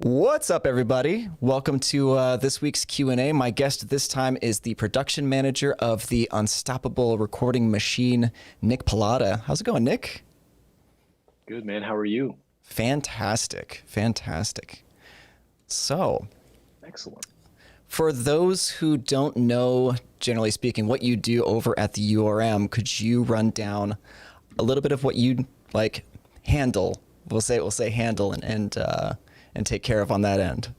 What's up, everybody? Welcome to this week's Q&A. My guest this time is the production manager of the Unstoppable Recording Machine, Nick Pilotta. How's it going, Nick? Good, man. How are you? Fantastic. So, Excellent. for those who don't know, generally speaking, what you do over at the URM, could you run down a little bit of what you handle? We'll say handle and take care of on that end.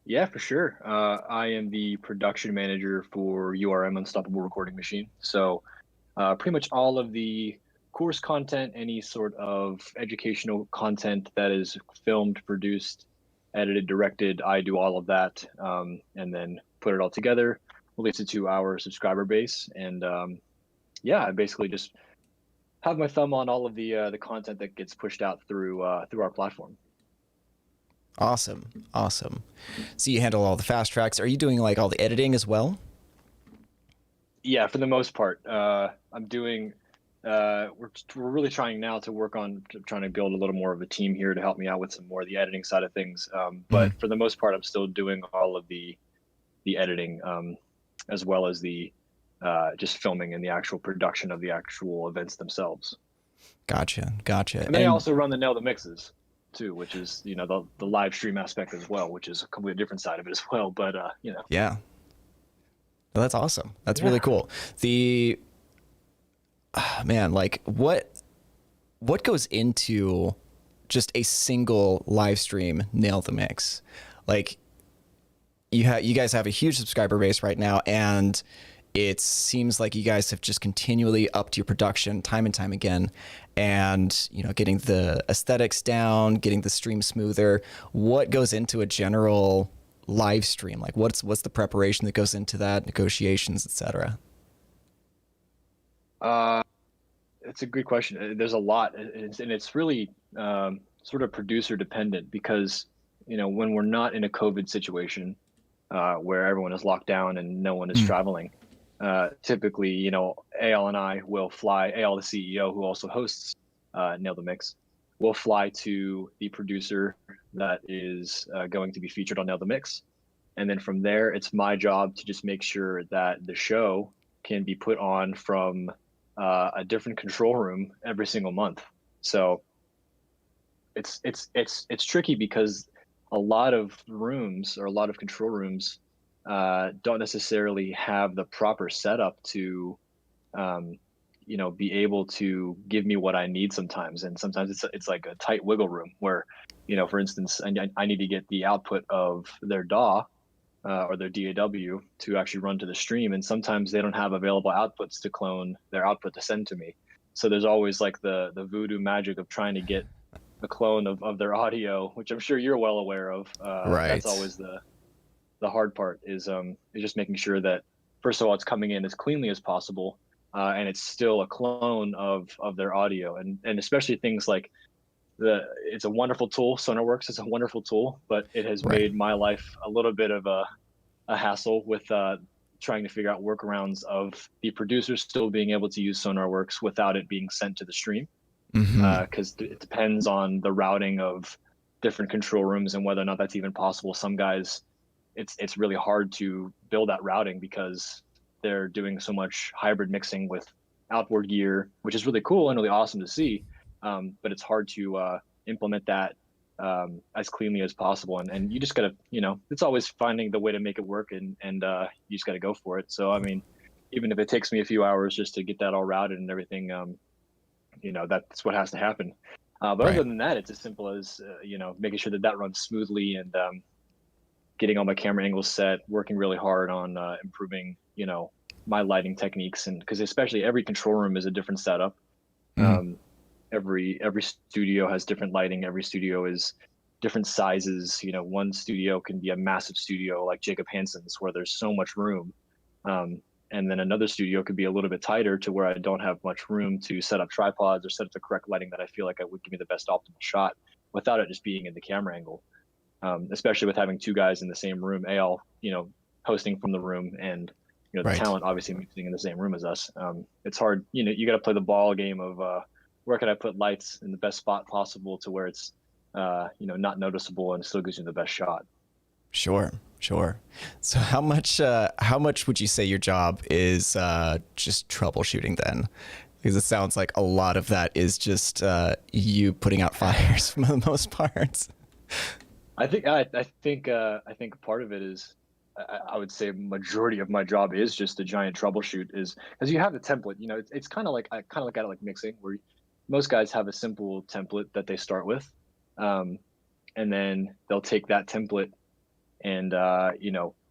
Yeah, for sure. I am the production manager for URM Unstoppable Recording Machine. So pretty much all of the course content, any sort of educational content that is filmed, produced, edited, directed, I do all of that, and then put it all together, release it to our subscriber base. And yeah, I basically just have my thumb on all of the content that gets pushed out through our platform. Awesome. So you handle all the fast tracks. Are you doing all the editing as well? Yeah, for the most part. I'm doing. We're really trying now to work on trying to build a little more of a team here to help me out with some more of the editing side of things. But for the most part, I'm still doing all of the editing, as well as the just filming and the actual production of the actual events themselves. Gotcha. And then I also run the nail the mixes too, which is the live stream aspect as well, which is a completely different side of it as well. But Yeah. Well, that's awesome. That's really cool. Man, what goes into just a single live stream nail the mix? You guys have a huge subscriber base right now, and it seems like you guys have just continually upped your production time and time again, and getting the aesthetics down, getting the stream smoother. What goes into a general live stream? What's the preparation that goes into that, negotiations, etc.? It's a good question. There's a lot, and it's really sort of producer dependent because when we're not in a COVID situation where everyone is locked down and no one is traveling. Typically, AL and I will fly. AL, the CEO, who also hosts Nail the Mix, will fly to the producer that is going to be featured on Nail the Mix. And then from there, it's my job to just make sure that the show can be put on from a different control room every single month. So it's tricky because a lot of rooms or a lot of control rooms don't necessarily have the proper setup to, be able to give me what I need sometimes. And sometimes it's like a tight wiggle room where, for instance, I need to get the output of their DAW or their DAW to actually run to the stream. And sometimes they don't have available outputs to clone their output to send to me. So there's always the voodoo magic of trying to get a clone of their audio, which I'm sure you're well aware of. Right. That's always the hard part is just making sure that first of all it's coming in as cleanly as possible, and it's still a clone of their audio, and especially things like it's a wonderful tool. SonarWorks is a wonderful tool, but it has made my life a little bit of a hassle with trying to figure out workarounds of the producers still being able to use SonarWorks without it being sent to the stream, because it depends on the routing of different control rooms and whether or not that's even possible. Some guys, it's really hard to build that routing because they're doing so much hybrid mixing with outboard gear, which is really cool and really awesome to see. But it's hard to implement that as cleanly as possible. And you just gotta, it's always finding the way to make it work, and you just gotta go for it. So, I mean, even if it takes me a few hours just to get that all routed and everything, that's what has to happen. But other than that, it's as simple as, making sure that runs smoothly and getting all my camera angles set, working really hard on improving, my lighting techniques. And because especially every control room is a different setup. Every studio has different lighting. Every studio is different sizes. One studio can be a massive studio like Jacob Hansen's where there's so much room. And then another studio could be a little bit tighter to where I don't have much room to set up tripods or set up the correct lighting that I feel like I would give me the best optimal shot without it just being in the camera angle. Especially with having two guys in the same room, AL, hosting from the room, and the talent obviously mixing in the same room as us. It's hard, you got to play the ball game of where can I put lights in the best spot possible to where it's not noticeable and still gives you the best shot. Sure, sure. So how much would you say your job is just troubleshooting then? Because it sounds like a lot of that is just you putting out fires for the most part. I think part of it is, I would say majority of my job is just a giant troubleshoot, is because you have the template. It's kind of like, I kind of look at it like mixing, where most guys have a simple template that they start with, um, and then they'll take that template and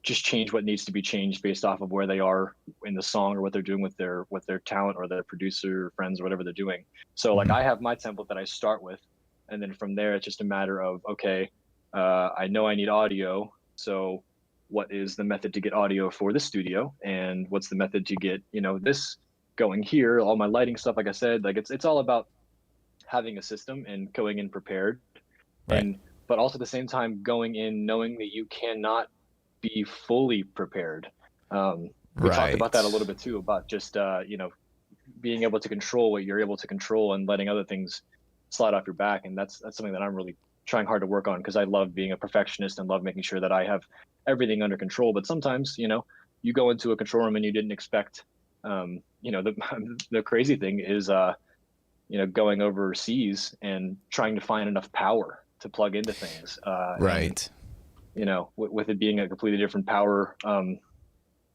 just change what needs to be changed based off of where they are in the song, or what they're doing with their talent, or their producer friends, or whatever they're doing. So like, Mhm. I have my template that I start with, and then from there it's just a matter of, okay, I know I need audio, so what is the method to get audio for this studio, and what's the method to get this going here, all my lighting stuff. Like I said, like, it's all about having a system and going in prepared, Right. and but also at the same time going in knowing that you cannot be fully prepared. We talked about that a little Right. bit too, about just being able to control what you're able to control, and letting other things slide off your back. And that's something that I'm really trying hard to work on, because I love being a perfectionist and love making sure that I have everything under control. But sometimes, you go into a control room and you didn't expect. The the crazy thing is, going overseas and trying to find enough power to plug into things, and Right. with it being a completely different power,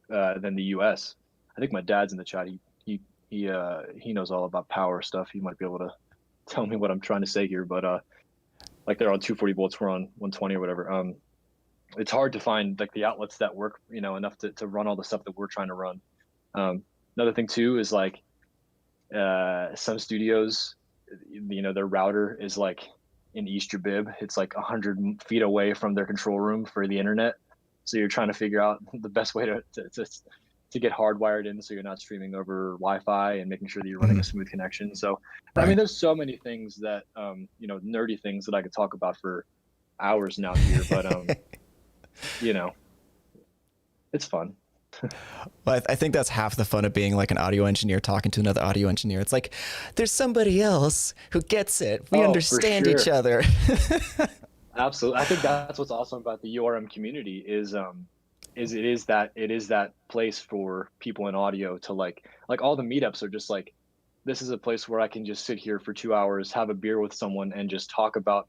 than the U.S. I think my dad's in the chat. He knows all about power stuff. He might be able to tell me what I'm trying to say here. But like, they're on 240 volts, we're on 120 or whatever. It's hard to find like the outlets that work, enough to run all the stuff that we're trying to run. Another thing too is like, some studios, their router is like in East Jabib. It's like 100 feet away from their control room for the internet. So you're trying to figure out the best way to get hardwired in, so you're not streaming over Wi-Fi, and making sure that you're running Mhm. a smooth connection. So, I mean, Right. there's so many things that, nerdy things that I could talk about for hours now here, but you know, it's fun. Well, I think that's half the fun of being like an audio engineer talking to another audio engineer. It's like there's somebody else who gets it. We Oh, for understand each sure. other. Absolutely. I think that's what's awesome about the URM community is it is that place for people in audio to like all the meetups are just like, this is a place where I can just sit here for 2 hours, have a beer with someone, and just talk about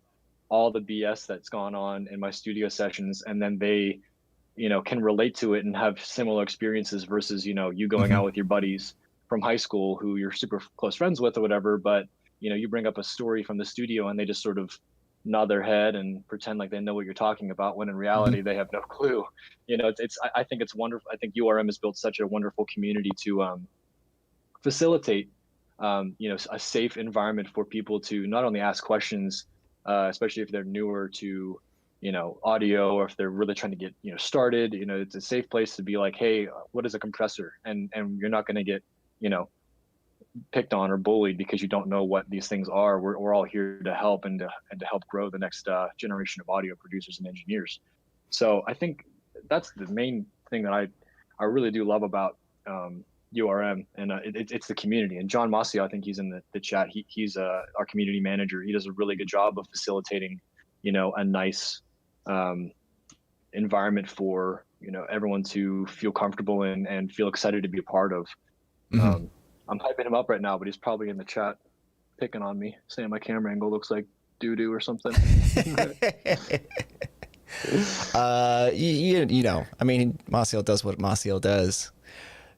all the BS that's gone on in my studio sessions, and then they, can relate to it and have similar experiences, versus, you going Hmm. out with your buddies from high school who you're super close friends with or whatever, but you bring up a story from the studio and they just sort of nod their head and pretend like they know what you're talking about, when in Hmm. reality they have no clue. I think it's wonderful. I think URM has built such a wonderful community to facilitate a safe environment for people to not only ask questions, especially if they're newer to audio, or if they're really trying to get started. It's a safe place to be like, hey, what is a compressor, and you're not going to get you know picked on or bullied because you don't know what these things are. We're all here to help, and to help grow the next generation of audio producers and engineers. So I think that's the main thing that I really do love about URM, and it's the community. And John Masio, I think he's in the chat. He's our community manager. He does a really good job of facilitating, a nice um, environment for everyone to feel comfortable and feel excited to be a part of. Hmm. Um, I'm hyping him up right now, but he's probably in the chat picking on me, saying my camera angle looks like doo doo or something. I mean, Masio does what Masio does.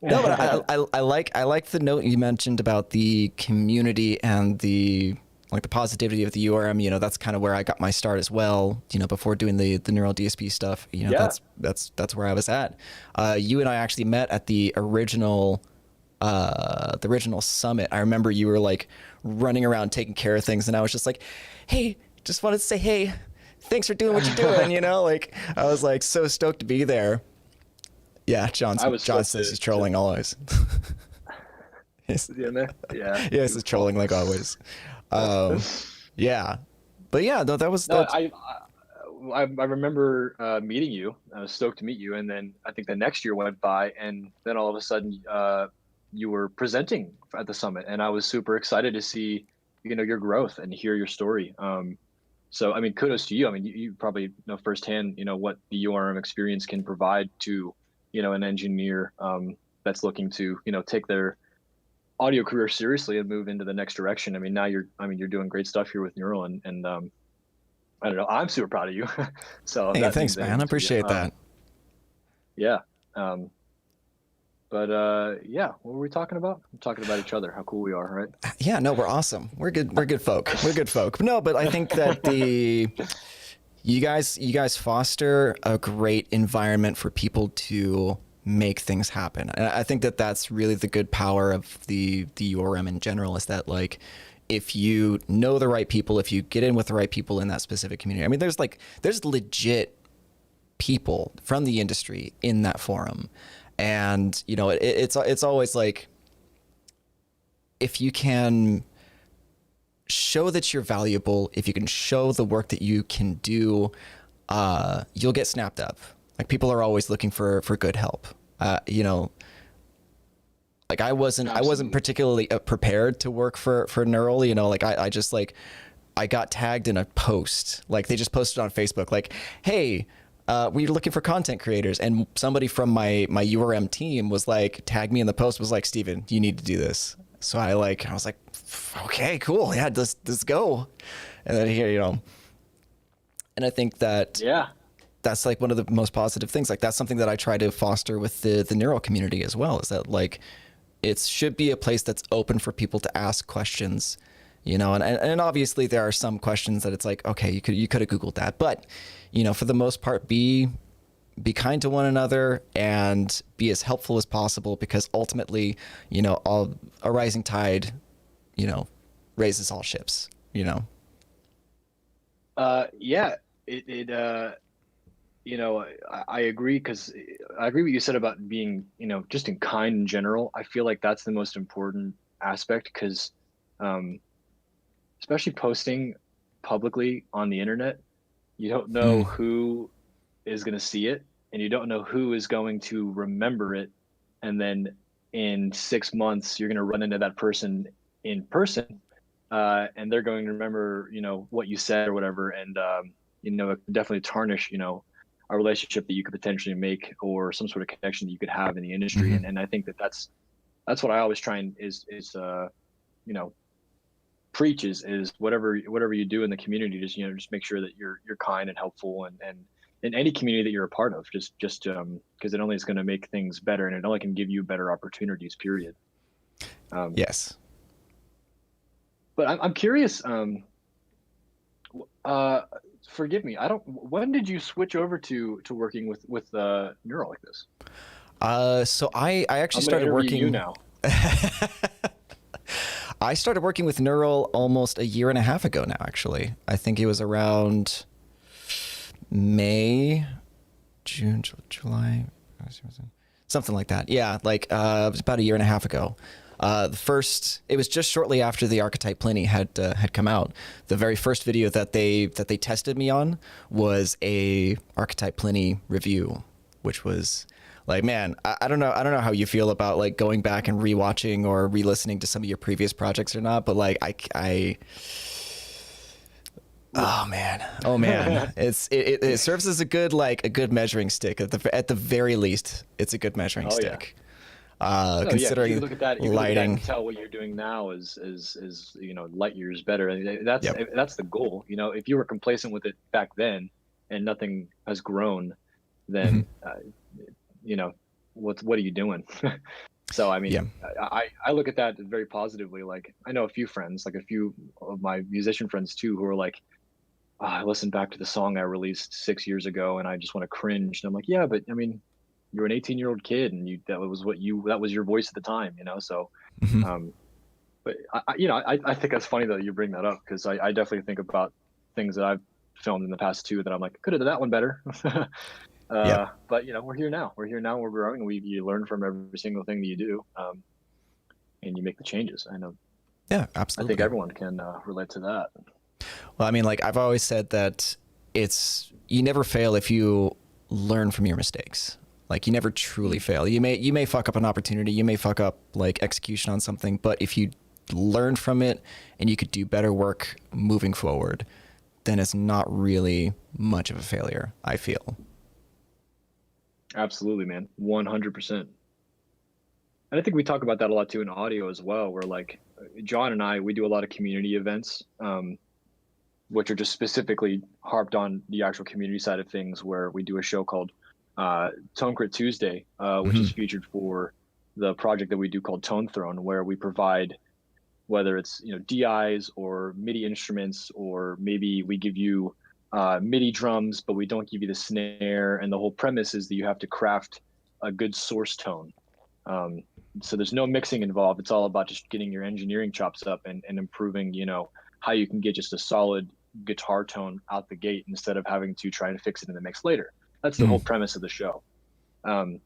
No, but I like the note you mentioned about the community and the positivity of the URM. That's kind of where I got my start as well. Before doing the neural DSP stuff. Yeah. That's where I was at. You and I actually met at the original summit. I remember you were like running around taking care of things, and I was just like, hey, just wanted to say, hey, thanks for doing what you're doing. Like I was like so stoked to be there. Yeah, I was John stoked says to, he's trolling always. Yes, is he in there? Yeah, yes, he's goofball. trolling like always. Um, yeah, but yeah, no, that was No, that's. I remember meeting you. I was stoked to meet you, and then I think the next year went by, and then all of a sudden, you were presenting at the summit, and I was super excited to see, your growth and hear your story. So, I mean, kudos to you. I mean, you probably know firsthand, what the URM experience can provide to, an engineer that's looking to, take their audio career seriously and move into the next direction. I mean, now you're doing great stuff here with Neural, and I don't know, I'm super proud of you. So Hey, that thanks, means man. I anything to me. appreciate that. Yeah. But yeah, what were we talking about? I'm talking about each other, how cool we are, right? Yeah, no, we're awesome. We're good. We're good folk. We're good folk. No, but I think that you guys foster a great environment for people to make things happen. And I think that that's really the good power of the URM in general, is that like, if you know the right people, if you get in with the right people in that specific community, I mean, there's legit people from the industry in that forum. And, it's always like, if you can show that you're valuable, if you can show the work that you can do, you'll get snapped up. Like, people are always looking for good help. Like I wasn't particularly prepared to work for Neural, like I just like, I got tagged in a post, like they just posted on Facebook, like, hey, we're looking for content creators. And somebody from my URM team was like, tagged me in the post, was like, Steven, you need to do this. So I was like, okay, cool. Yeah, let's go. And then here, and I think that, Yeah. that's like one of the most positive things. Like, that's something that I try to foster with the Neural community as well, is that like, it should be a place that's open for people to ask questions, and obviously there are some questions that it's like, okay, you could have Googled that, but for the most part, be kind to one another and be as helpful as possible, because ultimately, a rising tide, raises all ships, Yeah, I agree, because I agree with what you said about being, just in kind in general. I feel like that's the most important aspect, because especially posting publicly on the internet, you don't know who is going to see it, and you don't know who is going to remember it. And then in 6 months, you're going to run into that person in person, and they're going to remember, what you said or whatever. And, it could definitely tarnish, a relationship that you could potentially make, or some sort of connection that you could have in the industry. Mm-hmm. And I think that's what I always try and preach is whatever you do in the community, just make sure that you're kind and helpful, and in any community that you're a part of, just because it only is going to make things better, and it only can give you better opportunities, period. Yes. But I'm curious, forgive me, when did you switch over to working with Neural like this? So I actually I'm gonna started interview working you now. I started working with Neural almost a year and a half ago now, actually. I think it was around May, June, July, something like that. Yeah, like it was about a year and a half ago. It was just shortly after the Archetype Pliny had come out. The very first video that they tested me on was a Archetype Pliny review, which was like, man, I don't know how you feel about like going back and rewatching or re-listening to some of your previous projects or not, but like oh man, it serves as a good measuring stick at the very least. It's a good measuring stick. Yeah. Considering you look at that, lighting, and tell what you're doing now is light years better. And that's the goal. If you were complacent with it back then and nothing has grown, then what are you doing? So I mean, I look at that very positively. Like, I know a few friends, like a few of my musician friends too, who are like, I listened back to the song I released 6 years ago and I just want to cringe. And I'm like, yeah, but I mean, you're an 18-year-old kid, and that was your voice at the time, So, but I think that's funny that you bring that up, because I definitely think about things that I've filmed in the past too that I'm like, could have done that one better. But we're here now. We're growing. You learn from every single thing that you do, and you make the changes. I know. Yeah, absolutely. I think everyone can relate to that. Well, I mean, like I've always said that you never fail if you learn from your mistakes. Like, you never truly fail. You may fuck up an opportunity, you may fuck up like execution on something, but if you learn from it and you could do better work moving forward, then it's not really much of a failure, I feel. Absolutely, man. 100%. And I think we talk about that a lot too in audio as well, where like John and I, we do a lot of community events, which are just specifically harped on the actual community side of things, where we do a show called Tone Crit Tuesday, which Hmm. is featured for the project that we do called Tone Throne, where we provide, whether it's DIs or MIDI instruments, or maybe we give you MIDI drums, but we don't give you the snare. And the whole premise is that you have to craft a good source tone. Um, so there's no mixing involved. It's all about just getting your engineering chops up and improving, how you can get just a solid guitar tone out the gate instead of having to try to fix it in the mix later. That's the whole premise of the show. Um,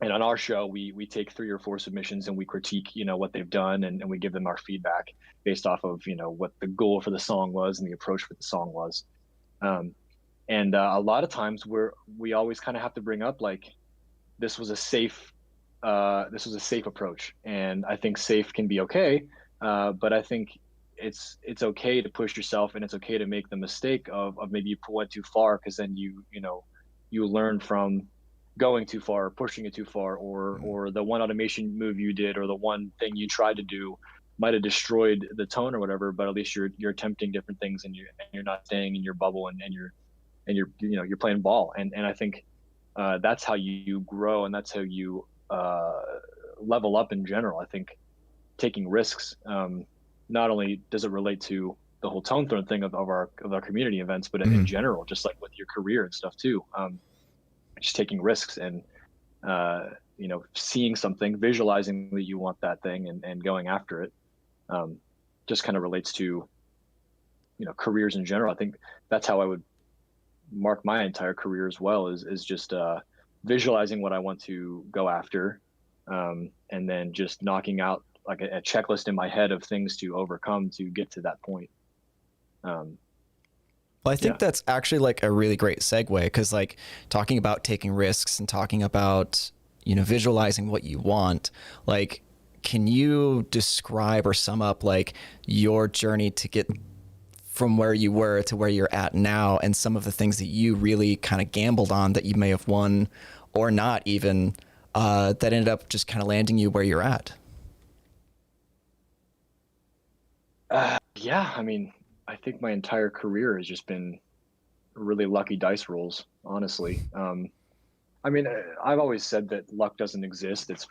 and on our show, we take 3 or 4 submissions and we critique, what they've done, and we give them our feedback based off of, what the goal for the song was and the approach for the song was. Um, and a lot of times we always kind of have to bring up like, this was a safe approach, and I think safe can be okay, but I think it's okay to push yourself, and it's okay to make the mistake of maybe you went too far, because then you learn from going too far, or pushing it too far, or the one automation move you did, or the one thing you tried to do might have destroyed the tone or whatever, but at least you're attempting different things, and you're not staying in your bubble, and you're playing ball, and I think that's how you grow, and that's how you level up in general. I think taking risks, not only does it relate to the whole tone throne thing of our community events, but in general, just like with your career and stuff too. Just taking risks, and seeing something, visualizing that you want that thing, and going after it. Just kind of relates to careers in general. I think that's how I would mark my entire career as well, is just visualizing what I want to go after, and then just knocking out like a checklist in my head of things to overcome to get to that point. Well, I think that's actually like a really great segue, because like talking about taking risks and talking about, visualizing what you want, like, can you describe or sum up like your journey to get from where you were to where you're at now, and some of the things that you really kind of gambled on that you may have won or not even, that ended up just kind of landing you where you're at? Yeah, I mean, I think my entire career has just been really lucky dice rolls, honestly. I mean, I've always said that luck doesn't exist. It's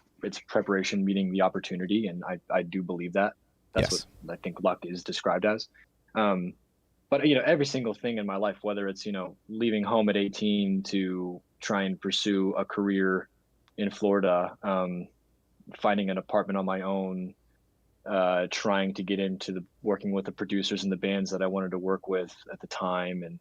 preparation meeting the opportunity, and I do believe that. That's Yes. what I think luck is described as. But every single thing in my life, whether it's leaving home at 18 to try and pursue a career in Florida, finding an apartment on my own, trying to get into working with the producers and the bands that I wanted to work with at the time, and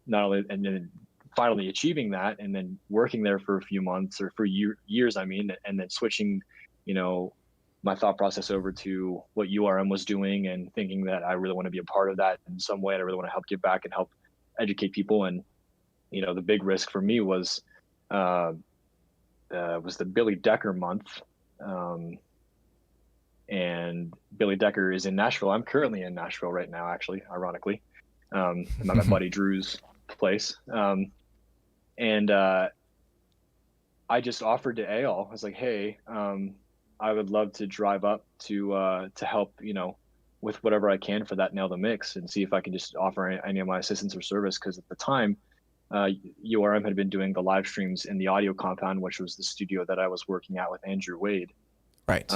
not only, and then finally achieving that, and then working there for a few months, or for years, I mean, and then switching, my thought process over to what URM was doing, and thinking that I really want to be a part of that in some way, and I really want to help give back and help educate people. And the big risk for me was the Billy Decker month. And Billy Decker is in Nashville. I'm currently in Nashville right now, actually, ironically. I'm at my buddy Drew's place. And I just offered to Eyal. I was like, hey, I would love to drive up to help, with whatever I can for that Nail the Mix, and see if I can just offer any of my assistance or service. Because at the time, URM had been doing the live streams in the Audio Compound, which was the studio that I was working at with Andrew Wade. Right.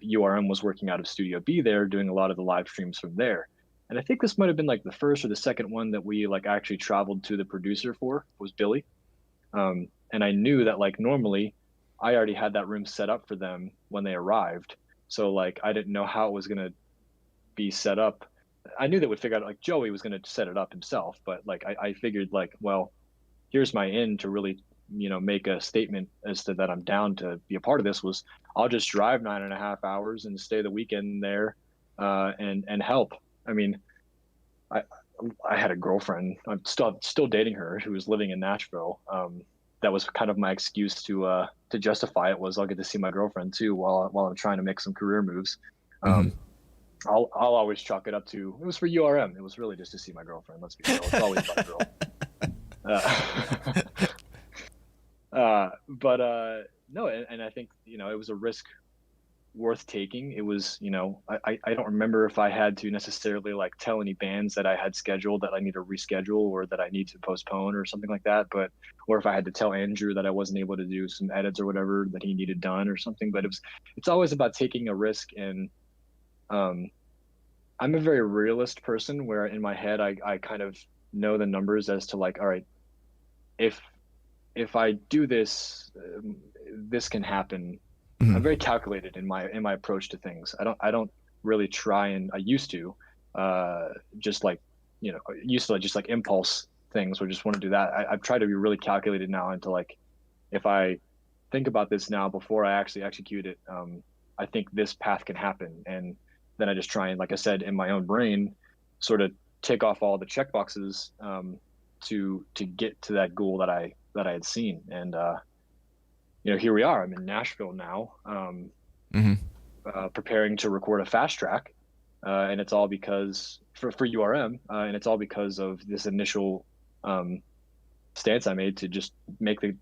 URM was working out of Studio B there, doing a lot of the live streams from there. And I think this might have been like the first or the second one that we like actually traveled to the producer for, was Billy. And I knew that like normally I already had that room set up for them when they arrived. So like I didn't know how it was going to be set up. I knew they would figure out, like Joey was going to set it up himself, but like I figured like, well, here's my in to really make a statement as to that I'm down to be a part of this, was I'll just drive 9.5 hours and stay the weekend there, and help. I mean, I had a girlfriend, I'm still dating her, who was living in Nashville. That was kind of my excuse to justify it, was I'll get to see my girlfriend too while I'm trying to make some career moves. I'll always chalk it up to it was for URM. It was really just to see my girlfriend. Let's be real. It's always about a girl. Uh, but no, and I think it was a risk worth taking. It was, I don't remember if I had to necessarily like tell any bands that I had scheduled that I need to reschedule or that I need to postpone or something like that. But or if I had to tell Andrew that I wasn't able to do some edits or whatever that he needed done or something. But it's always about taking a risk. And um, I'm a very realist person where in my head I kind of know the numbers as to like, all right, if if I do this, this can happen. I'm Mhm. very calculated in my approach to things. I don't really try, and I used to just like used to just like impulse things or just want to do that. I've tried to be really calculated now into like if I think about this now before I actually execute it, I think this path can happen, and then I just try and, like I said, in my own brain, sort of tick off all the check boxes to get to that goal that I had seen. And here we are. I'm in Nashville now, Mhm. preparing to record a fast track, and it's all because for URM, and it's all because of this initial um, stance I made to just make the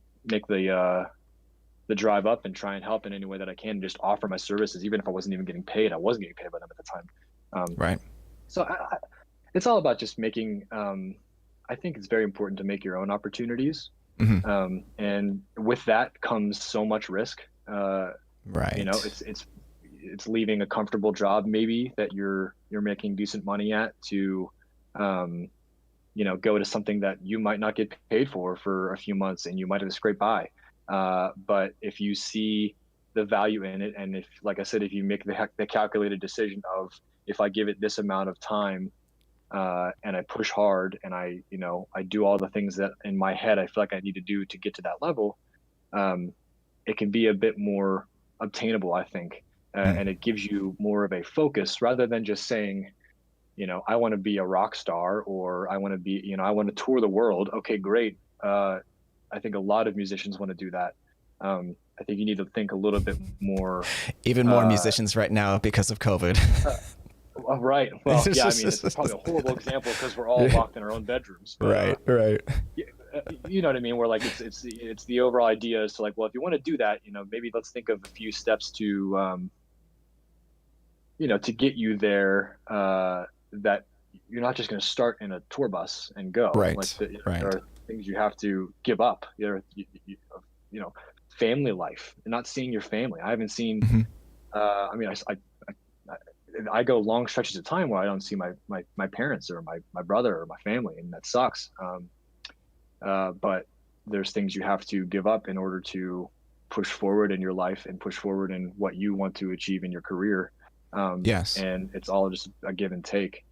drive up and try and help in any way that I can, and just offer my services, even if I wasn't even getting paid. I wasn't getting paid by them at the time. Right. So it's all about just making. I think it's very important to make your own opportunities, Mhm. and with that comes so much risk. Right. It's leaving a comfortable job maybe that you're making decent money at to um, go to something that you might not get paid for a few months and you might have to scrape by. But if you see the value in it, and if, like I said, if you make the calculated decision of if I give it this amount of time, and I push hard and I do all the things that in my head I feel like I need to do to get to that level, um, it can be a bit more obtainable, I think, Mm. and it gives you more of a focus rather than just saying, I want to be a rock star, or I want to be, I want to tour the world. Okay, great. I think a lot of musicians want to do that. I think you need to think a little bit more. Even more Uh, musicians right now because of COVID. uh, right. Well, yeah. I mean, it's probably a horrible example because we're all locked in our own bedrooms. But Right. Right. you know what I mean? Where like it's the overall idea is to like, well, if you want to do that, maybe let's think of a few steps to get you there, that you're not just going to start in a tour bus and go. Like Right. there Right. are things you have to give up. You know, family life and not seeing your family. I haven't seen. Mhm. I mean, I go long stretches of time where I don't see my parents or my brother or my family, and that sucks. But there's things you have to give up in order to push forward in your life and push forward in what you want to achieve in your career. Yes. And it's all just a give and take.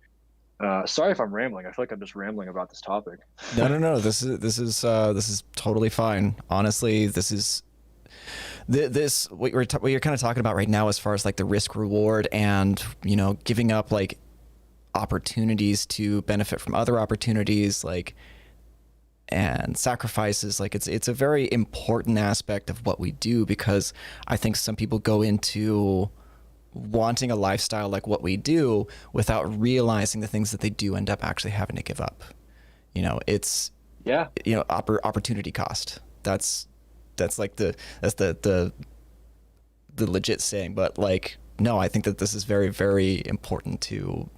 Sorry if I'm rambling. I feel like I'm just rambling about this topic. No, no, no. This is totally fine. Honestly, this is this what you're kind of talking about right now, as far as like the risk reward and giving up like opportunities to benefit from other opportunities, like, and sacrifices. Like it's a very important aspect of what we do, because I think some people go into wanting a lifestyle like what we do without realizing the things that they do end up actually having to give up. It's Yeah. opportunity cost. That's like the legit saying. But like, no, I think that this is very, very important to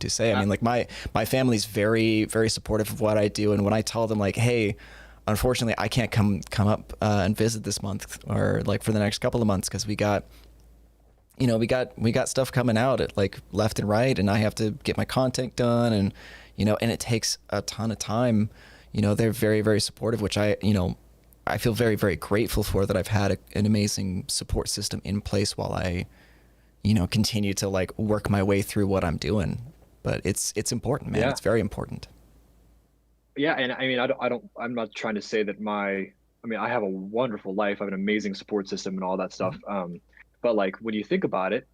say. I Uh, mean, like my family's very, very supportive of what I do, and when I tell them like, hey, unfortunately I can't come up and visit this month, or like for the next couple of months, because we got stuff coming out at like left and right, and I have to get my content done, and it takes a ton of time. They're very, very supportive, which I feel very, very grateful for, that I've had an amazing support system in place while I continue to like work my way through what I'm doing. But it's important, man. yeah. It's very important. Yeah. And I mean, I'm not trying to say that I mean, I have a wonderful life. I have an amazing support system and all that stuff. But like when you think about it,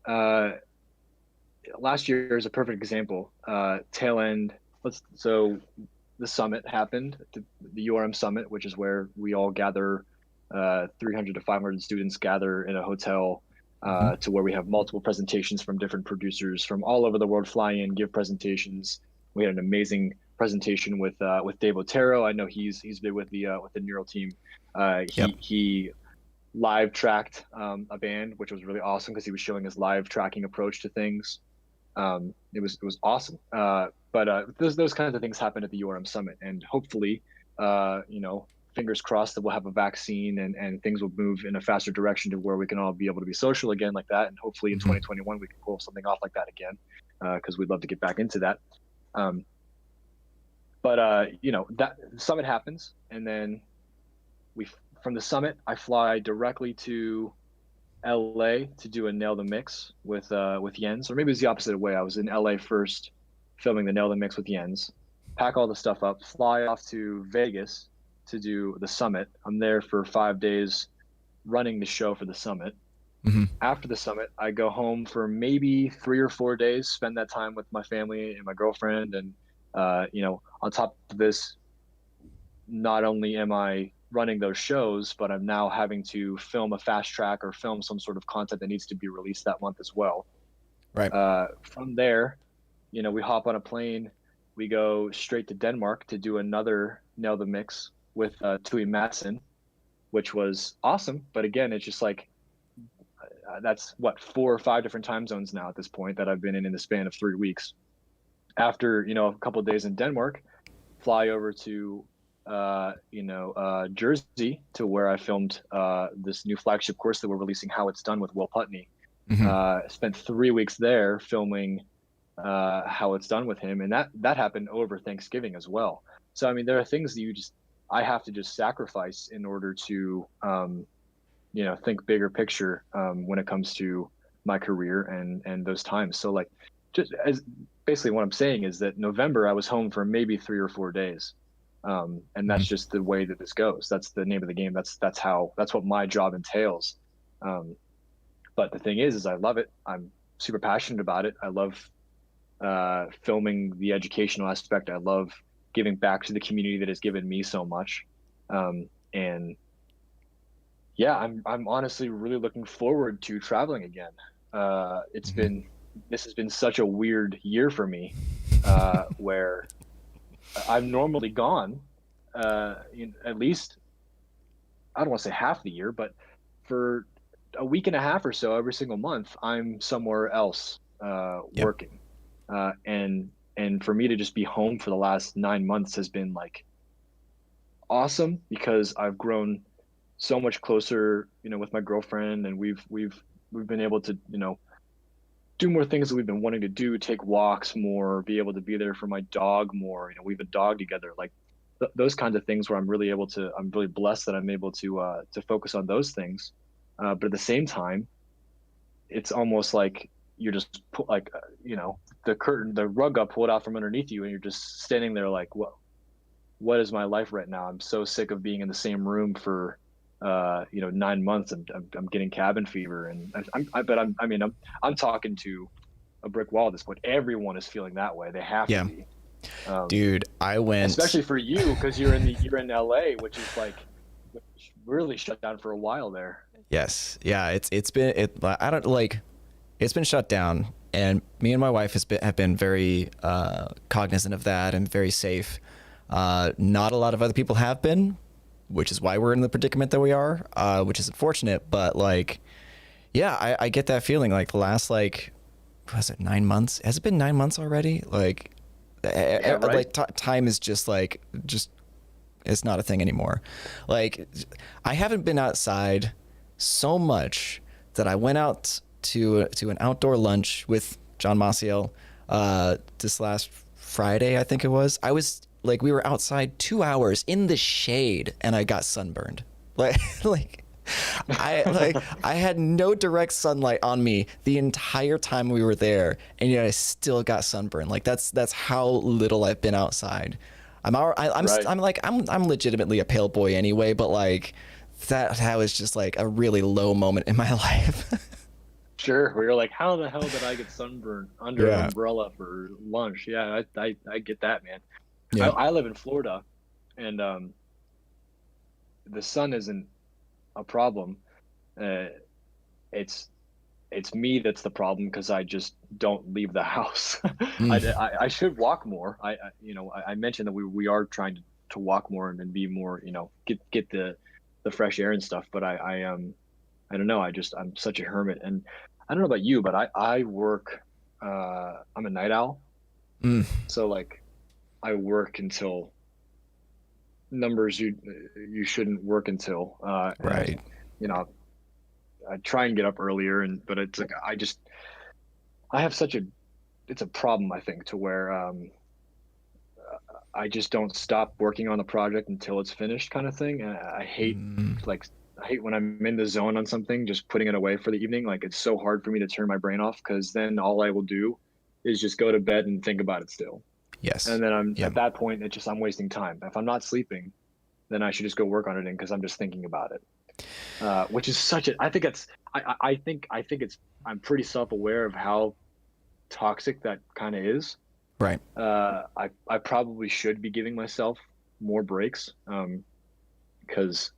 uh, last year is a perfect example. Tail end. So the summit happened, the URM summit, which is where we all gather, 300 to 500 students gather in a hotel Mhm. to where we have multiple presentations from different producers from all over the world fly in, give presentations. We had an amazing presentation with Dave Otero. I know he's been with the Neural team. Yep. He live tracked a band, which was really awesome because he was showing his live tracking approach to things. It was awesome. But those kinds of things happen at the URM summit, and hopefully, fingers crossed that we'll have a vaccine and things will move in a faster direction to where we can all be able to be social again like that. And hopefully in Mhm. 2021 we can pull something off like that again, because we'd love to get back into that. Um, but that summit happens, and then we from the summit I fly directly to LA to do a Nail the Mix with Jens, or maybe it was the opposite way. I was in LA first, filming the Nail the Mix with Jens, pack all the stuff up, fly off to Vegas to do the summit. I'm there for 5 days, running the show for the summit. Mhm. After the summit, I go home for maybe 3 or 4 days, spend that time with my family and my girlfriend, and on top of this, not only am I running those shows, but I'm now having to film a fast track or film some sort of content that needs to be released that month as well. Right. From there, we hop on a plane, we go straight to Denmark to do another Nail the Mix with Tui Madsen, which was awesome. But again, it's just like that's what 4 or 5 different time zones now at this point that I've been in the span of 3 weeks. After a couple of days in Denmark, fly over to Jersey, to where I filmed this new flagship course that we're releasing, How It's Done, with Will Putney. Mhm. Spent 3 weeks there filming How It's Done with him, and that happened over Thanksgiving as well. So I mean, there are things that I have to just sacrifice in order to think bigger picture when it comes to my career and those times. So like, just as basically what I'm saying is that November I was home for maybe 3 or 4 days, and Mhm. that's just the way that this goes. That's the name of the game. That's what my job entails. Um, but the thing is I love it. I'm super passionate about it. I love filming the educational aspect. I love giving back to the community that has given me so much. And yeah, I'm honestly really looking forward to traveling again. It's Mhm. been This has been such a weird year for me, where I'm normally gone, at least I don't want to say half the year, but for a week and a half or so every single month, I'm somewhere else Yep. working, and for me to just be home for the last 9 months has been like awesome, because I've grown so much closer, with my girlfriend, and we've been able to, do more things that we've been wanting to do, take walks more, be able to be there for my dog more. We have a dog together, like those kinds of things where I'm really blessed that I'm able to focus on those things. But at the same time, it's almost like you're just put like, the rug got pulled out from underneath you, and you're just standing there like, what is my life right now? I'm so sick of being in the same room for 9 months. I'm getting cabin fever, and I'm talking to a brick wall at this point. Everyone is feeling that way. They have to Yeah. be, um, Dude, I went. especially for you, because you're in LA, which is like really shut down for a while there. Yes. Yeah. It's been it. I don't like. It's been shut down, and me and my wife have been very cognizant of that and very safe. Not a lot of other people have been, which is why we're in the predicament that we are, which is unfortunate. But like, yeah, I get that feeling. Like the last was it 9 months? Has it been 9 months already? Like, Yeah, right. like time is just it's not a thing anymore. Like, I haven't been outside so much that I went out to an outdoor lunch with John Maciel this last Friday, I think it was. I was like, we were outside 2 hours in the shade, and I got sunburned. Like, like I had no direct sunlight on me the entire time we were there, and yet I still got sunburned. Like that's how little I've been outside. Right. I'm legitimately a pale boy anyway, but like that was just like a really low moment in my life. Sure. Where you're like, how the hell did I get sunburned under an Yeah. umbrella for lunch? Yeah, I get that, man. I, Yeah. I live in Florida, and the sun isn't a problem. Uh, it's it's me that's the problem because I just don't leave the house. Mm, I should walk more. I mentioned that we are trying to walk more and be more, get the fresh air and stuff. But I don't know. I'm such a hermit, and I don't know about you, but I work. I'm a night owl, mm, so like I work until numbers you shouldn't work until, and right. you know I try and get up earlier, but it's like I have such a it's a problem, I think, to where I just don't stop working on the project until it's finished, kind of thing. And Mm, like I hate when I'm in the zone on something, just putting it away for the evening. Like it's so hard for me to turn my brain off because then all I will do is just go to bed and think about it still. yes. And then I'm Yeah. at that point, I'm wasting time. If I'm not sleeping, then I should just go work on it in because I'm just thinking about it. Which is such a I think it's I think it's I'm pretty self-aware of how toxic that kind of is. Right. I probably should be giving myself more breaks, because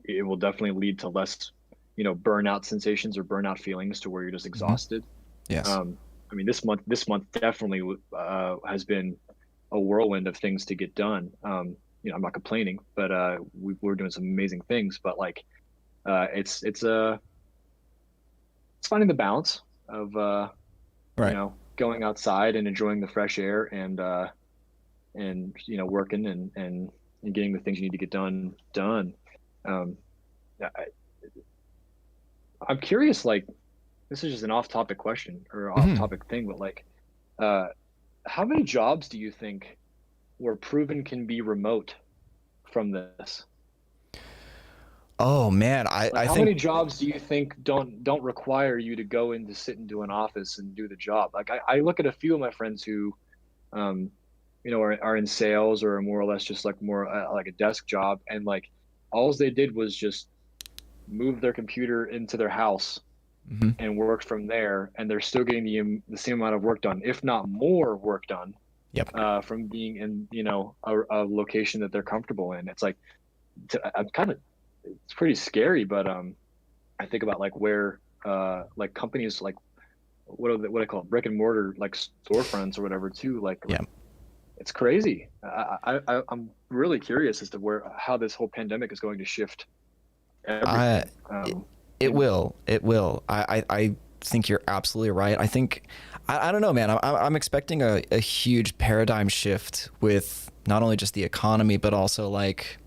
it will definitely lead to less, burnout sensations or burnout feelings to where you're just Hmm. exhausted. Yes. Um, I mean, this month definitely has been a whirlwind of things to get done. I'm not complaining, but we're doing some amazing things. But like, it's finding the balance of Right. going outside and enjoying the fresh air and working and getting the things you need to get done. um I, I'm curious, like, this is just an off-topic question or Hmm. off-topic thing, but like, uh how many jobs do you think were proven can be remote from this? Oh man, I Like, I how think many jobs do you think don't require you to go in to sit into an office and do the job? Like, I look at a few of my friends who um are in sales or more or less just like more like a desk job, and like all they did was just move their computer into their house mhm. and worked from there, and they're still getting the same amount of work done, if not more work done, Yep. from being in a location that they're comfortable in. It's like I'm kind of it's pretty scary, but I think about like where like companies like what I call it, brick and mortar, like storefronts or whatever too, like Yeah. it's crazy. I'm really curious as to how this whole pandemic is going to shift I everything. it, it And will. It will. I think you're absolutely right. I think I don't know, man. I'm expecting a huge paradigm shift with not only just the economy, but also like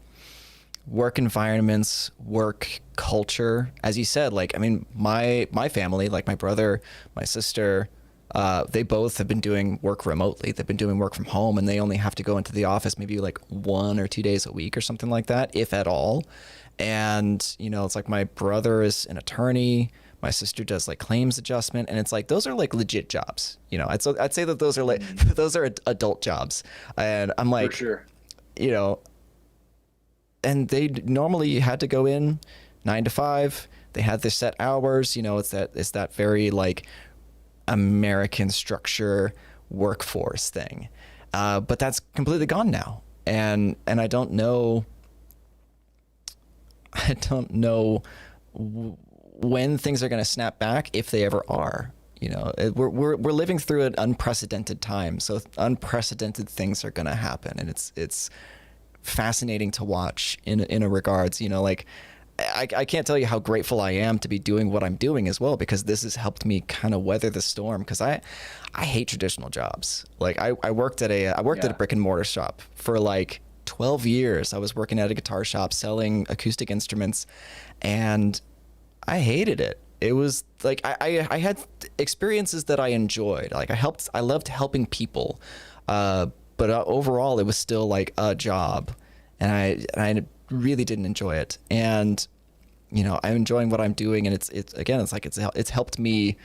work environments, work culture. As you said, like I mean, my family, like my brother, my sister, they both have been doing work remotely. They've been doing work from home, and they only have to go into the office maybe like 1 or 2 days a week or something like that, if at all. And it's like my brother is an attorney. My sister does like claims adjustment, and it's like those are like legit jobs. I'd say that those are like mm, those are adult jobs, and I'm for like, sure. you know, and they normally had to go in 9 to 5. They had their set hours. It's that very like American structure workforce thing, but that's completely gone now. And I don't know when things are going to snap back, if they ever are. We're living through an unprecedented time, so unprecedented things are going to happen, and it's fascinating to watch in a regards. Like I can't tell you how grateful I am to be doing what I'm doing as well, because this has helped me kind of weather the storm. Because I hate traditional jobs. Like I worked at a Yeah. brick and mortar shop for like 12 years. I was working at a guitar shop selling acoustic instruments, and I hated it. It was like I had experiences that I enjoyed. Like I loved helping people, but overall it was still like a job, and I really didn't enjoy it. And I'm enjoying what I'm doing, and it's again it's helped me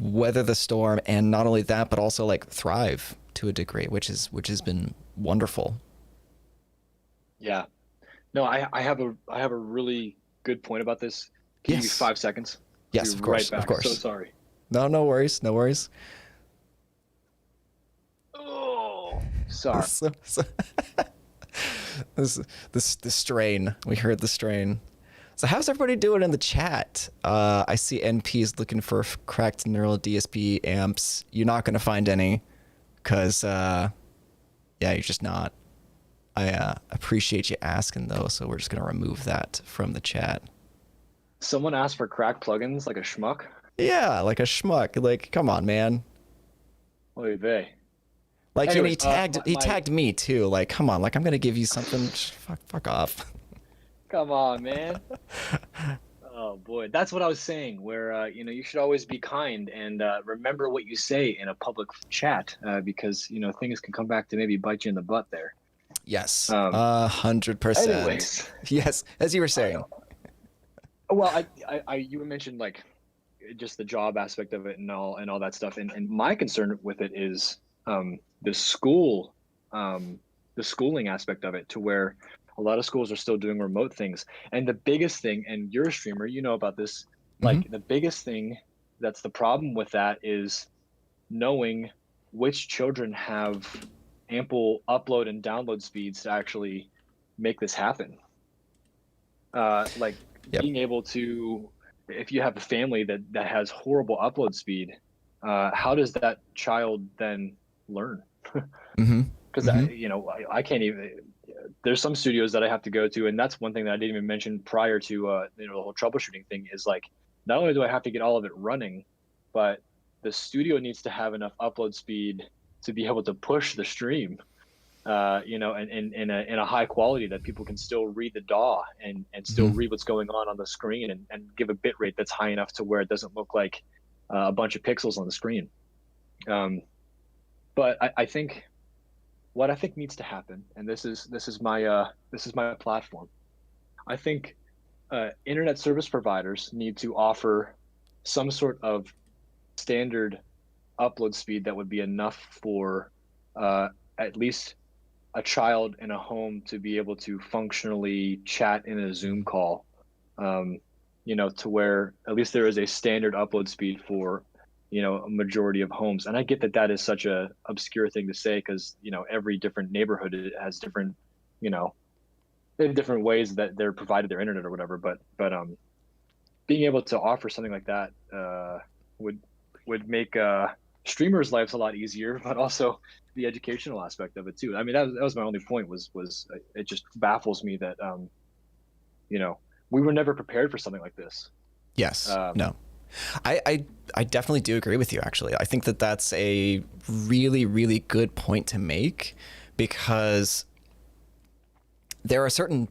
weather the storm, and not only that, but also like thrive to a degree, which has been wonderful. Yeah. No, I have a really good point about this. Can you give me Yes, 5 seconds? I'll be yes, of right course, of back. So course. sorry. No, no worries, no worries. Oh, sorry. so, this strain. We heard the strain. So how's everybody doing in the chat? I see NP's looking for cracked neural DSP amps. You're not going to find any because, yeah, you're just not. I appreciate you asking, though, so we're just going to remove that from the chat. Someone asked for crack plugins like a schmuck. Yeah, like a schmuck. Like, come on, man. Oy vey. Like, Anyways, he tagged me, too. Like, come on. Like, I'm going to give you something. Fuck off. Come on, man. Oh boy, that's what I was saying. Where you should always be kind and remember what you say in a public chat, because things can come back to maybe bite you in the butt there. Yes, 100%. Anyways, yes, as you were saying. Well, you mentioned like just the job aspect of it and all that stuff, and my concern with it is the schooling aspect of it, to where a lot of schools are still doing remote things. And the biggest thing, and you're a streamer, you know about this, like the biggest thing that's the problem with that is knowing which children have ample upload and download speeds to actually make this happen. Being able to, if you have a family that has horrible upload speed, how does that child then learn? Because I can't even. There's some studios that I have to go to, and that's one thing that I didn't even mention prior to the whole troubleshooting thing, is like, not only do I have to get all of it running, but the studio needs to have enough upload speed to be able to push the stream, and in a high quality that people can still read the DAW and still read what's going on the screen, and give a bit rate that's high enough to where it doesn't look like a bunch of pixels on the screen. But I think what I think needs to happen, and this is my platform. I think internet service providers need to offer some sort of standard upload speed that would be enough for at least a child in a home to be able to functionally chat in a Zoom call, to where at least there is a standard upload speed for a majority of homes. And I get that is such a obscure thing to say, because every different neighborhood has different they have different ways that they're provided their internet or whatever, but being able to offer something like that would make streamers' lives a lot easier, but also the educational aspect of it too. I mean, that was my only point, was it just baffles me that we were never prepared for something like this. Yes. No. I definitely do agree with you, actually. I think that that's a really, really good point to make, because there are certain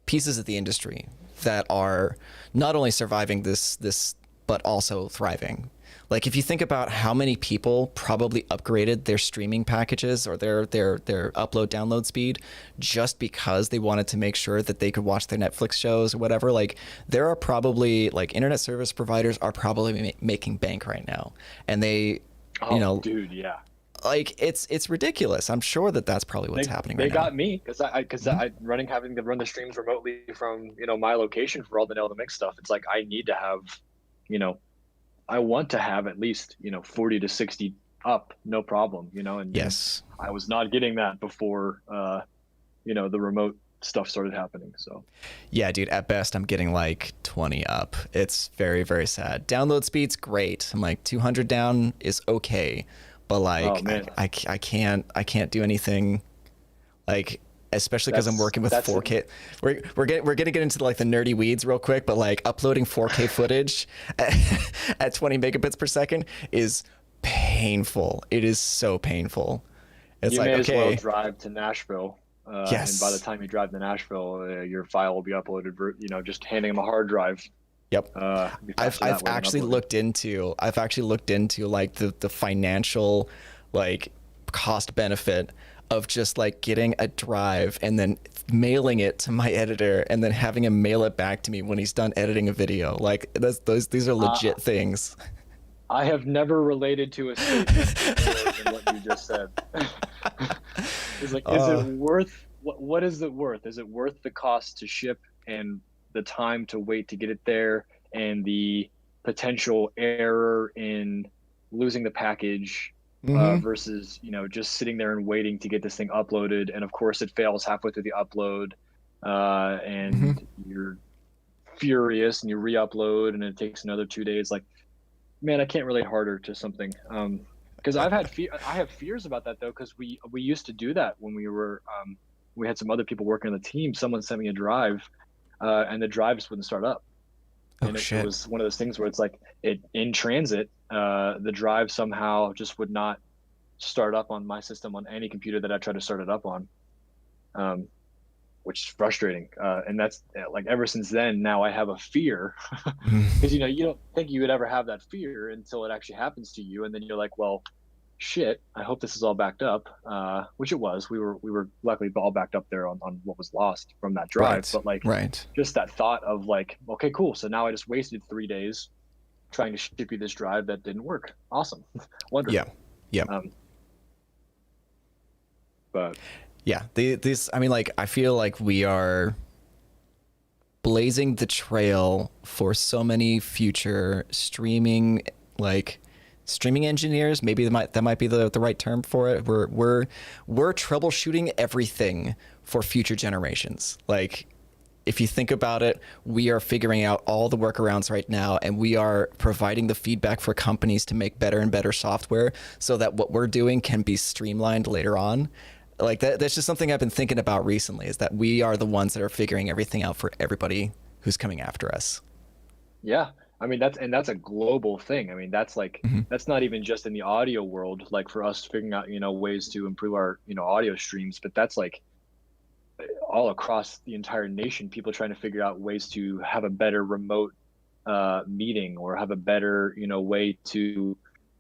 pieces of the industry that are not only surviving this, but also thriving. Like, if you think about how many people probably upgraded their streaming packages or their upload download speed just because they wanted to make sure that they could watch their Netflix shows or whatever, like, there are probably, like, internet service providers are probably making bank right now, and they, dude, yeah, like, it's ridiculous. I'm sure that's probably what's happening right now. They got me because having to run the streams remotely from my location for all the Nail the Mix stuff. It's like, I need to have, I want to have at least 40 to 60 up, no problem, and yes, I was not getting that before the remote stuff started happening. So yeah, dude, at best I'm getting like 20 up. It's very, very sad. Download speed's great. I'm like 200 down is okay, but like I can't do anything, like, especially because I'm working with 4K. We're gonna get into like the nerdy weeds real quick, but like uploading 4K footage at 20 megabits per second is painful. It is so painful. It's you like, may okay, as well drive to Nashville. Yes. And by the time you drive to Nashville, your file will be uploaded. Just handing them a hard drive. Yep. I've actually looked into like the financial, like, cost benefit of just like getting a drive and then mailing it to my editor and then having him mail it back to me when he's done editing a video. Like, these are legit things. I have never related to a statement than what you just said. It's like, is it worth, what is it worth? Is it worth the cost to ship and the time to wait to get it there and the potential error in losing the package versus, just sitting there and waiting to get this thing uploaded. And of course it fails halfway through the upload. And you're furious and you re-upload and it takes another 2 days. Like, man, I can't relate harder to something. Because I have fears about that though, because we used to do that when we had some other people working on the team. Someone sent me a drive, and the drive just wouldn't start up. Oh And it shit. was one of those things where it's like it in transit, the drive somehow just would not start up on my system on any computer that I tried to start it up on, um, which is frustrating. And that's like ever since then, now I have a fear because you don't think you would ever have that fear until it actually happens to you, and then you're like, well, shit, I hope this is all backed up, which it was. We were luckily all backed up there on what was lost from that drive. Right. But like Right. just that thought of like, okay, cool. So now I just wasted 3 days trying to ship you this drive that didn't work. Awesome. Yeah. Wonderful. Yeah. But Yeah. This, I mean, like, I feel like we are blazing the trail for so many future streaming engineers. Maybe that might be the right term for it. We're troubleshooting everything for future generations. Like, if you think about it, we are figuring out all the workarounds right now, and we are providing the feedback for companies to make better and better software so that what we're doing can be streamlined later on. Like that's just something I've been thinking about recently, is that we are the ones that are figuring everything out for everybody who's coming after us. yeah, I mean that's a global thing. I mean that's like Mhm. that's not even just in the audio world. Like for us figuring out ways to improve our audio streams, but that's like all across the entire nation. People trying to figure out ways to have a better remote meeting, or have a better way to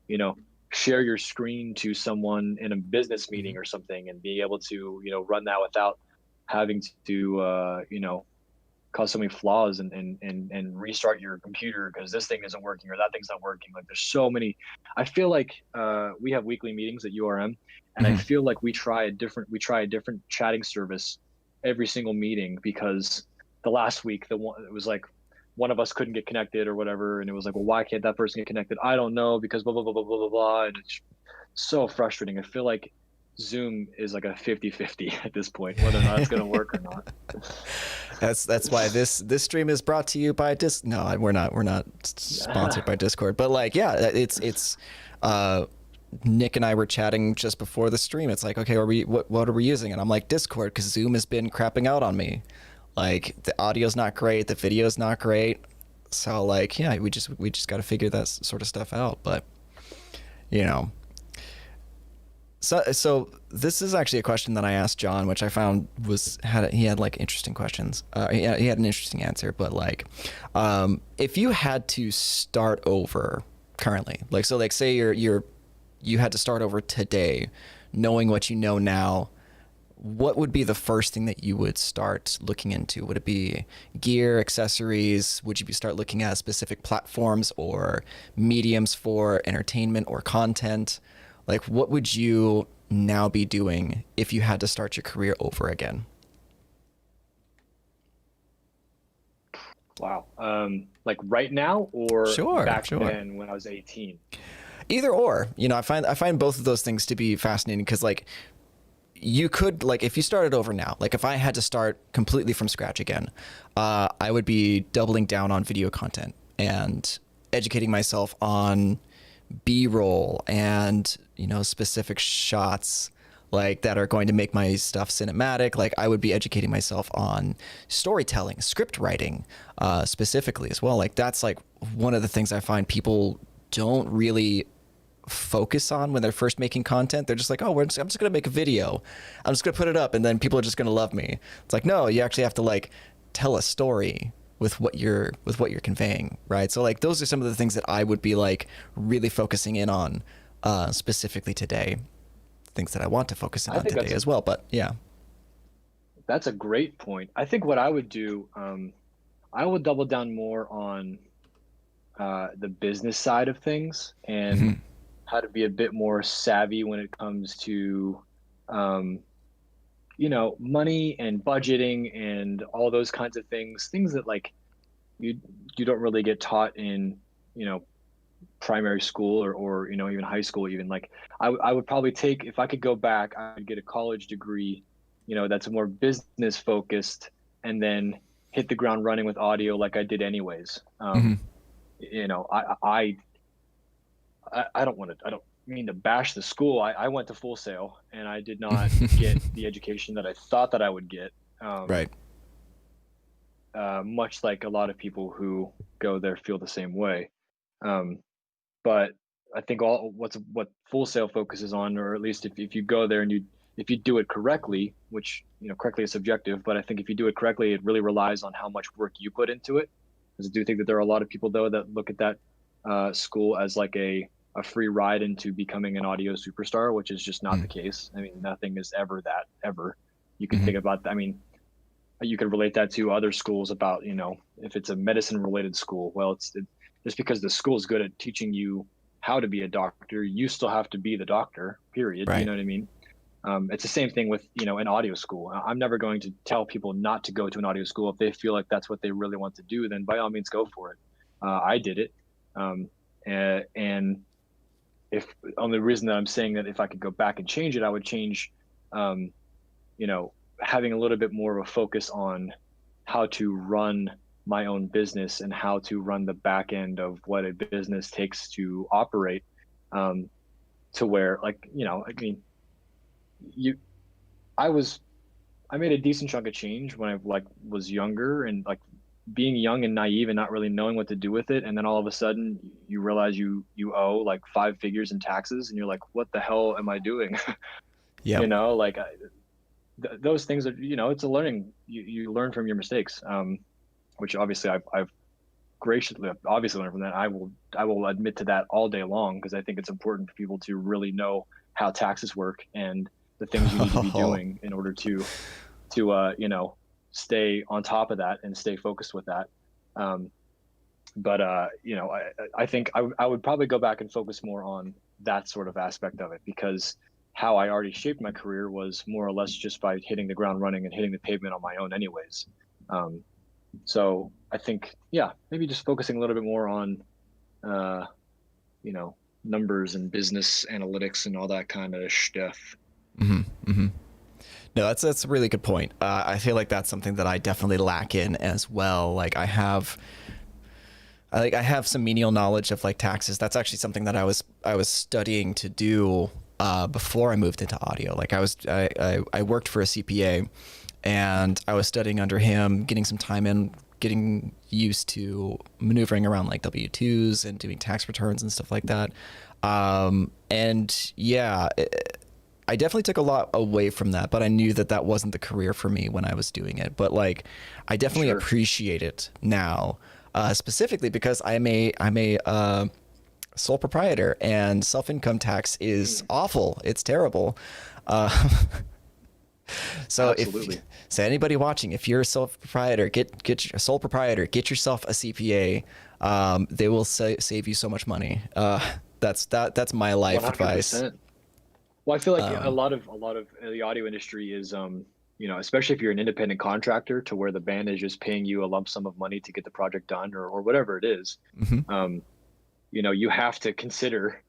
you know share your screen to someone in a business meeting Mhm. or something, and be able to run that without having to cause so many flaws, and restart your computer because this thing isn't working or that thing's not working. Like there's so many. I feel like we have weekly meetings at URM, and I Mhm. feel like we try a different chatting service every single meeting, because the last week the one it was like one of us couldn't get connected or whatever, and it was like, well, why can't that person get connected? I don't know, because blah blah blah blah blah blah blah. And it's so frustrating. I feel like Zoom is like a 50-50 at this point, whether or not it's going to work or not. That's why this stream is brought to you by No, we're not sponsored by Discord, but like, yeah, it's Nick and I were chatting just before the stream. It's like, okay, what are we using? And I'm like, Discord, because Zoom has been crapping out on me. Like the audio's not great, the video's not great. So like, yeah, we just got to figure that sort of stuff out. But you know, so this is actually a question that I asked John, which I found he had like interesting questions. He had an interesting answer, but like, if you had to start over currently, like, so like say you had to start over today, knowing what you know now, what would be the first thing that you would start looking into? Would it be gear, accessories? Would you start looking at specific platforms or mediums for entertainment or content? Like, what would you now be doing if you had to start your career over again? Wow. Like right now or Sure, back sure. then when I was 18? Either or. I find both of those things to be fascinating, because like you could, like, if you started over now, like if I had to start completely from scratch again, I would be doubling down on video content and educating myself on B-roll and specific shots like that are going to make my stuff cinematic. Like I would be educating myself on storytelling, script writing, specifically as well. Like that's like one of the things I find people don't really focus on when they're first making content. They're just like, oh, I'm just gonna make a video, I'm just gonna put it up, and then people are just gonna love me. It's like, no, you actually have to like tell a story with what you're conveying, right? So like those are some of the things that I would be like really focusing in on, specifically today. Things that I want to focus in I on think today as well. But yeah. that's a great point. I think what I would do, I would double down more on the business side of things, and Mhm. how to be a bit more savvy when it comes to um, money and budgeting and all those kinds of things that like you you don't really get taught in you know primary school, or even high school. Even like I would probably take, if I could go back, I would get a college degree that's more business focused, and then hit the ground running with audio like I did anyways. Hmm. You know, I don't want to, I don't mean to bash the school. I went to Full Sail and I did not get the education that I thought that I would get. Um, Right. much like a lot of people who go there feel the same way. Um, but I think what Full Sail focuses on, or at least if you go there and if you do it correctly, which you know correctly is subjective, but I think if you do it correctly, it really relies on how much work you put into it. Because I do think that there are a lot of people though that look at that school as like a free ride into becoming an audio superstar, which is just not the case. I mean, nothing is ever that ever. You can Mm-hmm. think about that. I mean, you can relate that to other schools about, you know, if it's a medicine related school, well, just because the school is good at teaching you how to be a doctor, you still have to be the doctor, period. You Right. know what I mean? It's the same thing with, you know, an audio school. I'm never going to tell people not to go to an audio school. If they feel like that's what they really want to do, then by all means go for it. I did it. Um, and if only reason that I'm saying that if I could go back and change it, I would change, um, you know, having a little bit more of a focus on how to run my own business and how to run the back end of what a business takes to operate, um, to where like, you know, I mean, you, I was, I made a decent chunk of change when I like was younger and like being young and naive and not really knowing what to do with it. And then all of a sudden you realize you owe like 5 figures in taxes and you're like, what the hell am I doing? You Yep. know, like those things are, you know, it's a learning, you learn from your mistakes. Which obviously I've graciously obviously learned from that. I will admit to that all day long because I think it's important for people to really know how taxes work and the things you need to be Oh, doing in order to you know, stay on top of that and stay focused with that. Um, but you know, I think I would probably go back and focus more on that sort of aspect of it because how I already shaped my career was more or less just by hitting the ground running and hitting the pavement on my own anyways. Um, so I think, yeah, maybe just focusing a little bit more on, uh, you know, numbers and business analytics and all that kind of stuff. hmm hmm. No, that's a really good point. I feel like that's something that I definitely lack in as well. Like I have some menial knowledge of like taxes. That's actually something that I was studying to do before I moved into audio. Like I worked for a CPA, and I was studying under him, getting some time in, getting used to maneuvering around like W-2s and doing tax returns and stuff like that. And yeah, I definitely took a lot away from that, but I knew that that wasn't the career for me when I was doing it. But like, I definitely Sure. appreciate it now, specifically because I'm a sole proprietor, and self-income tax is Mm, awful. It's terrible. Uh, so if absolutely. so, anybody watching, if you're a sole proprietor, get a sole proprietor, get yourself a CPA. They will save you so much money. That's my life advice. 100%. Well, I feel like Um, a lot of the audio industry is, you know, especially if you're an independent contractor to where the band is just paying you a lump sum of money to get the project done or whatever it is. mhm. Um, you know, you have to consider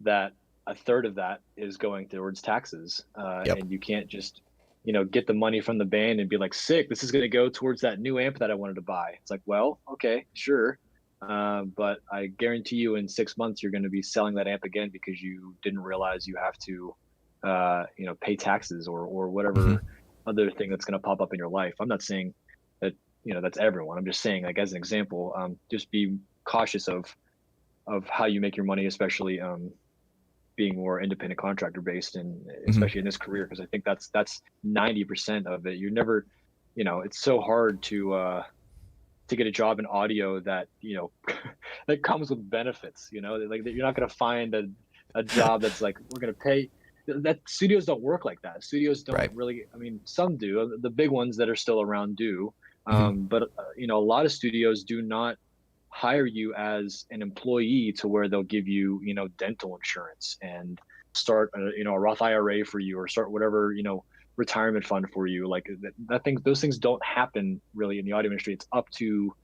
that a third of that is going towards taxes. Yep. And you can't just, you know, get the money from the band and be like, sick, this is going to go towards that new amp that I wanted to buy. It's like, well, okay, sure. But I guarantee you in 6 months, you're going to be selling that amp again because you didn't realize you have to, you know, pay taxes or Hmm. whatever other thing that's going to pop up in your life. I'm not saying that, you know, that's everyone. I'm just saying, like, as an example, just be cautious of how you make your money, especially being more independent contractor based, and Hmm. especially in this career, because I think that's 90% of it. You're never, you know, it's so hard to get a job in audio that you know that comes with benefits. You know, like you're not going to find a job that's like we're going to pay. That studios don't work like that. Studios don't Right. really. I mean, some do. The big ones that are still around do, Hmm. but you know, a lot of studios do not hire you as an employee to where they'll give you, you know, dental insurance and start you know, a Roth IRA for you or start whatever, you know, retirement fund for you. Like those things don't happen really in the audio industry. It's up to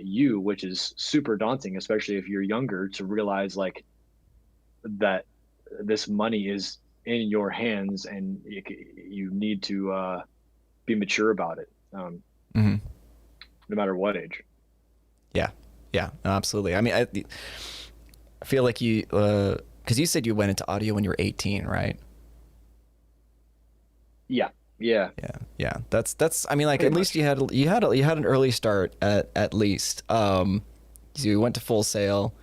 you, which is super daunting, especially if you're younger, to realize like that this money is in your hands and you need to be mature about it. Hmm. no matter what age. Yeah. Yeah, no, absolutely. I mean, I feel like you, because you said you went into audio when you were 18, right? Yeah, yeah, Yeah, yeah. That's. I mean, like pretty at least much. you had an early start at least. So you went to Full Sail.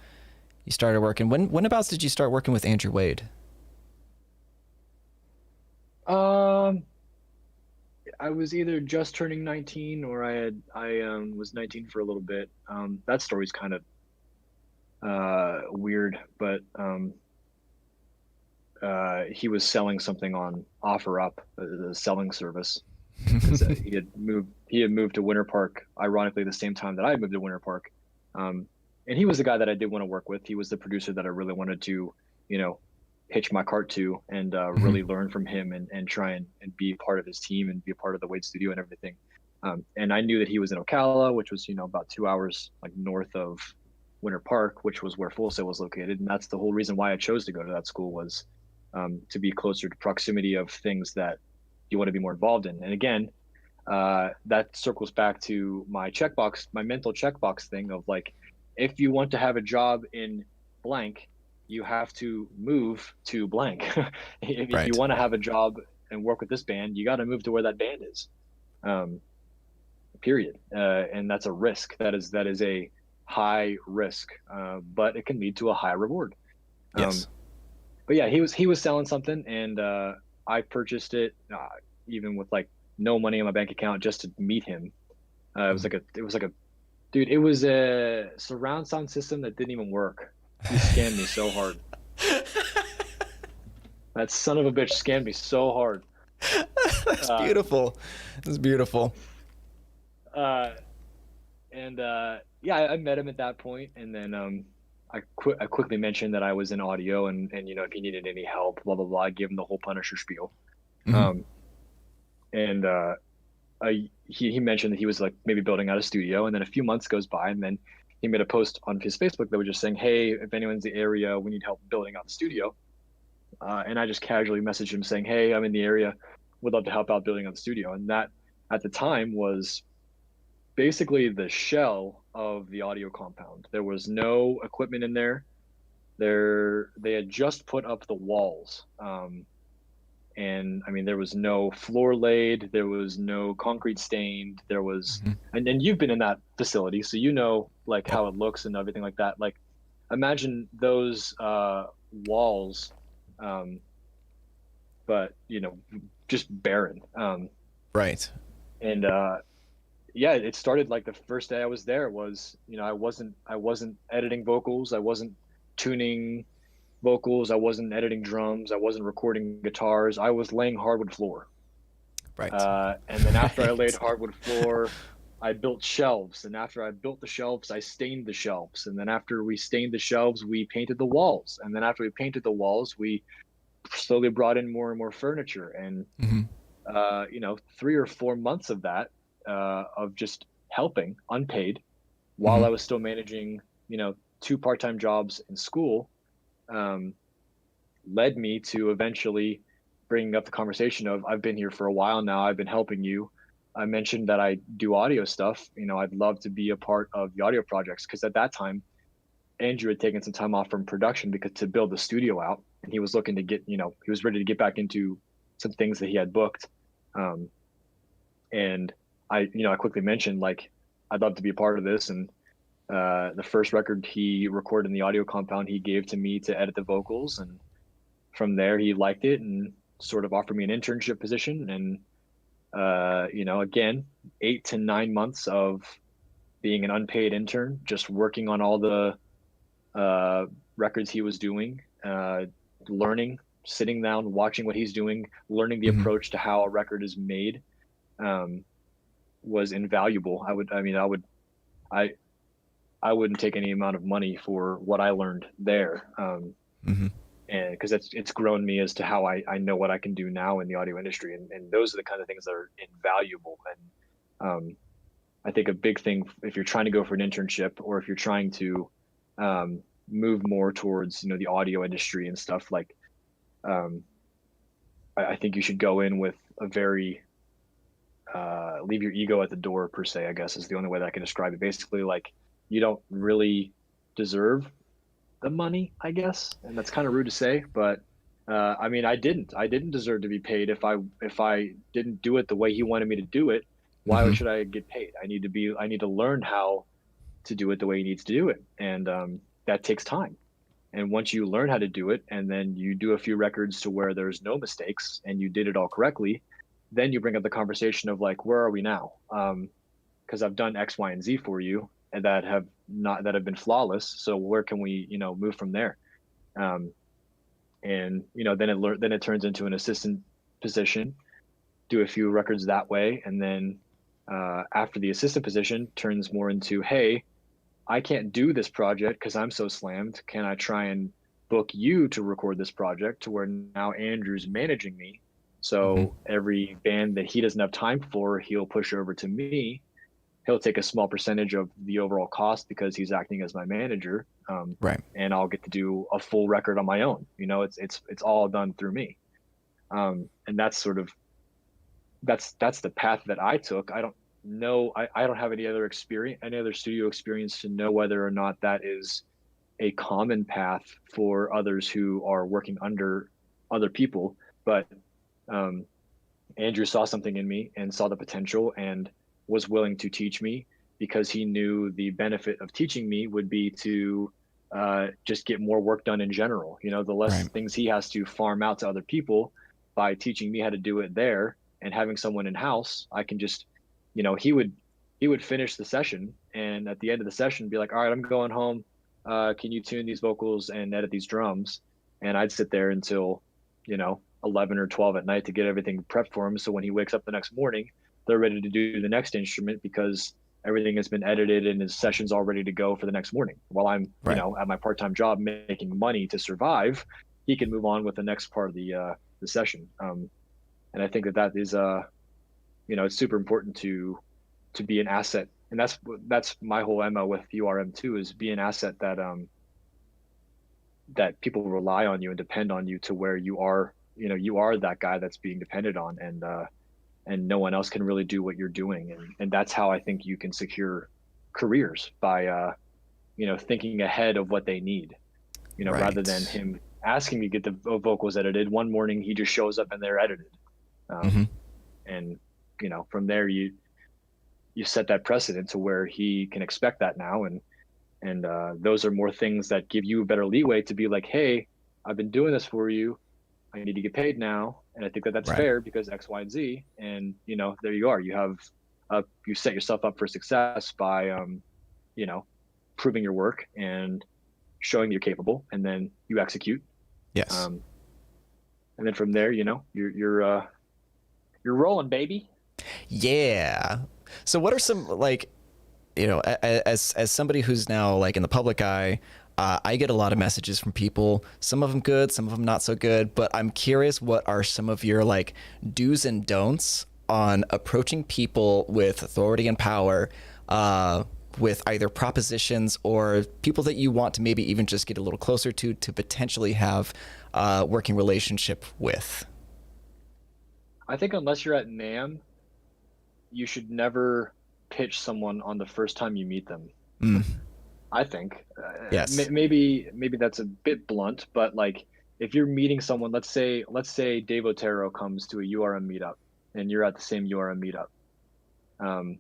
You started working. When abouts did you start working with Andrew Wade? Um, I was either just turning 19 or I was 19 for a little bit. That story's kind of weird, but he was selling something on OfferUp, the selling service, because he had moved to Winter Park, ironically the same time that I moved to Winter Park. And he was the guy that I did want to work with. He was the producer that I really wanted to, you know, hitch my cart to and Hmm. really learn from him and try and be part of his team and be a part of the Wade studio and everything. And I knew that he was in Ocala, which was, about 2 hours like north of Winter Park, which was where Full Sail was located. And that's the whole reason why I chose to go to that school was to be closer to proximity of things that you want to be more involved in. And again, that circles back to my mental checkbox thing of like, if you want to have a job in blank, you have to move to blank. If you Right. want to have a job and work with this band, you got to move to where that band is. Um, Period. And that's a risk. That is a high risk, but it can lead to a high reward. Um, Yes. but yeah, he was selling something, and I purchased it, even with like no money in my bank account, just to meet him. Mhm. It was like a dude. It was a surround sound system that didn't even work. He scammed me so hard. That son of a bitch scammed me so hard. That's Uh, beautiful. That's beautiful. uh, and yeah, I met him at that point, and then I quickly mentioned that I was in audio, and if he needed any help, blah blah blah. I gave him the whole Punisher spiel. Hmm. Um, and he mentioned that he was like maybe building out a studio, and then a few months goes by, and then he made a post on his Facebook that was just saying, "Hey, if anyone's in the area, we need help building out the studio." And I just casually messaged him saying, "Hey, I'm in the area, would love to help out building out the studio." And that at the time was basically the shell of the audio compound. There was no equipment in there. They had just put up the walls. And I mean, there was no floor laid, there was no concrete stained, there was, Hmm. and you've been in that facility, so you know like Yep. how it looks and everything like that. Like, imagine those walls, um, but just barren. Right. And Yeah, it started like the first day I was there was, I wasn't editing vocals, I wasn't tuning vocals, I wasn't editing drums, I wasn't recording guitars, I was laying hardwood floor. Right. And then after I laid Right. hardwood floor, I built shelves. And after I built the shelves, I stained the shelves. And then after we stained the shelves, we painted the walls. And then after we painted the walls, we slowly brought in more and more furniture. And Hmm. 3 or 4 months of that, of just helping unpaid while I Hmm. was still managing, two part-time jobs in school, um, led me to eventually bringing up the conversation of, I've been here for a while now, I've been helping you. I mentioned that I do audio stuff. I'd love to be a part of the audio projects, because at that time Andrew had taken some time off from production because to build the studio out, and he was looking to get, he was ready to get back into some things that he had booked. Um, and I quickly mentioned like, I'd love to be a part of this. And the first record he recorded in the audio compound, he gave to me to edit the vocals, and from there he liked it and sort of offered me an internship position. And again, 8 to 9 months of being an unpaid intern, just working on all the records he was doing, learning, sitting down, watching what he's doing, learning the Hmm. approach to how a record is made, um, was invaluable. I I wouldn't take any amount of money for what I learned there. Hmm. And because it's grown me as to how I know what I can do now in the audio industry, and those are the kind of things that are invaluable. And I think a big thing, if you're trying to go for an internship, or if you're trying to move more towards the audio industry and stuff like, um, I think you should go in with a very leave your ego at the door per se, I guess is the only way that I can describe it. Basically, like you don't really deserve the money, I guess, and that's kind of rude to say, but I mean, I didn't deserve to be paid if I didn't do it the way he wanted me to do it. Why Hmm. should I get paid? I need to learn how to do it the way he needs to do it, and that takes time. And once you learn how to do it, and then you do a few records to where there's no mistakes and you did it all correctly, then you bring up the conversation of like, where are we now? Because I've done X, Y, and Z for you, and that have been flawless. So where can we, move from there? Um, and then it turns into an assistant position. Do a few records that way, and then after the assistant position turns more into, hey, I can't do this project because I'm so slammed. Can I try and book you to record this project to where now Andrew's managing me? Hmm. So every band that he doesn't have time for, he'll push over to me. He'll take a small percentage of the overall cost because he's acting as my manager. Right. And I'll get to do a full record on my own. It's all done through me. And that's sort of that's the path that I took. I don't know. I don't have any other studio experience to know whether or not that is a common path for others who are working under other people. But um, Andrew saw something in me and saw the potential and was willing to teach me because he knew the benefit of teaching me would be to just get more work done in general. The less Right. things he has to farm out to other people by teaching me how to do it there and having someone in house, I can just, he would finish the session and at the end of the session be like, all right, I'm going home. Can you tune these vocals and edit these drums? And I'd sit there until, 11 or 12 at night to get everything prepped for him. So when he wakes up the next morning, they're ready to do the next instrument because everything has been edited and his session's all ready to go for the next morning. While I'm, Right. at my part-time job making money to survive, he can move on with the next part of the session. And I think that is, it's super important to be an asset. And that's my whole MO with URM too, is be an asset that people rely on you and depend on you to where you are that guy that's being depended on, and no one else can really do what you're doing, and that's how I think you can secure careers by thinking ahead of what they need, rather than Right. him asking to get the vocals edited one morning. He just shows up and they're edited. Hmm. And from there you set that precedent to where he can expect that now, and those are more things that give you a better leeway to be like, hey, I've been doing this for you, I need to get paid now, and I think that that's Right. fair because X, Y, and Z. And there you are. You set yourself up for success by you know proving your work and showing you're capable, and then you execute. Yes. Um, and then from there, you're rolling, baby. Yeah. So what are some like, as somebody who's now like in the public eye, I get a lot of messages from people, some of them good, some of them not so good, but I'm curious, what are some of your like do's and don'ts on approaching people with authority and power, with either propositions or people that you want to maybe even just get a little closer to potentially have a working relationship with? I think unless you're at NAM, you should never pitch someone on the first time you meet them. Mm, I think yes. maybe that's a bit blunt, but like if you're meeting someone, let's say Dave Otero comes to a URM meetup, and you're at the same URM meetup. Um,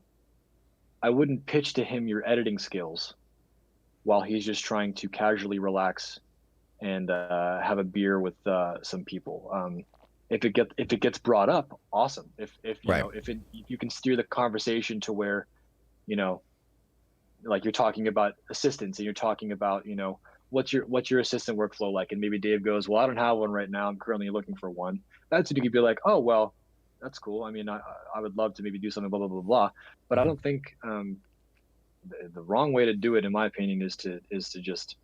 I wouldn't pitch to him your editing skills while he's just trying to casually relax and have a beer with some people. If it gets brought up, awesome. If Right. if you can steer the conversation to where you know like you're talking about assistants and you're talking about what's your assistant workflow like, and maybe Dave goes, well, I don't have one right now, I'm currently looking for one. That's when you could be like, oh well, that's cool. I mean, I would love to maybe do something, blah blah blah blah. But I Mhm. don't think the wrong way to do it, in my opinion, is to just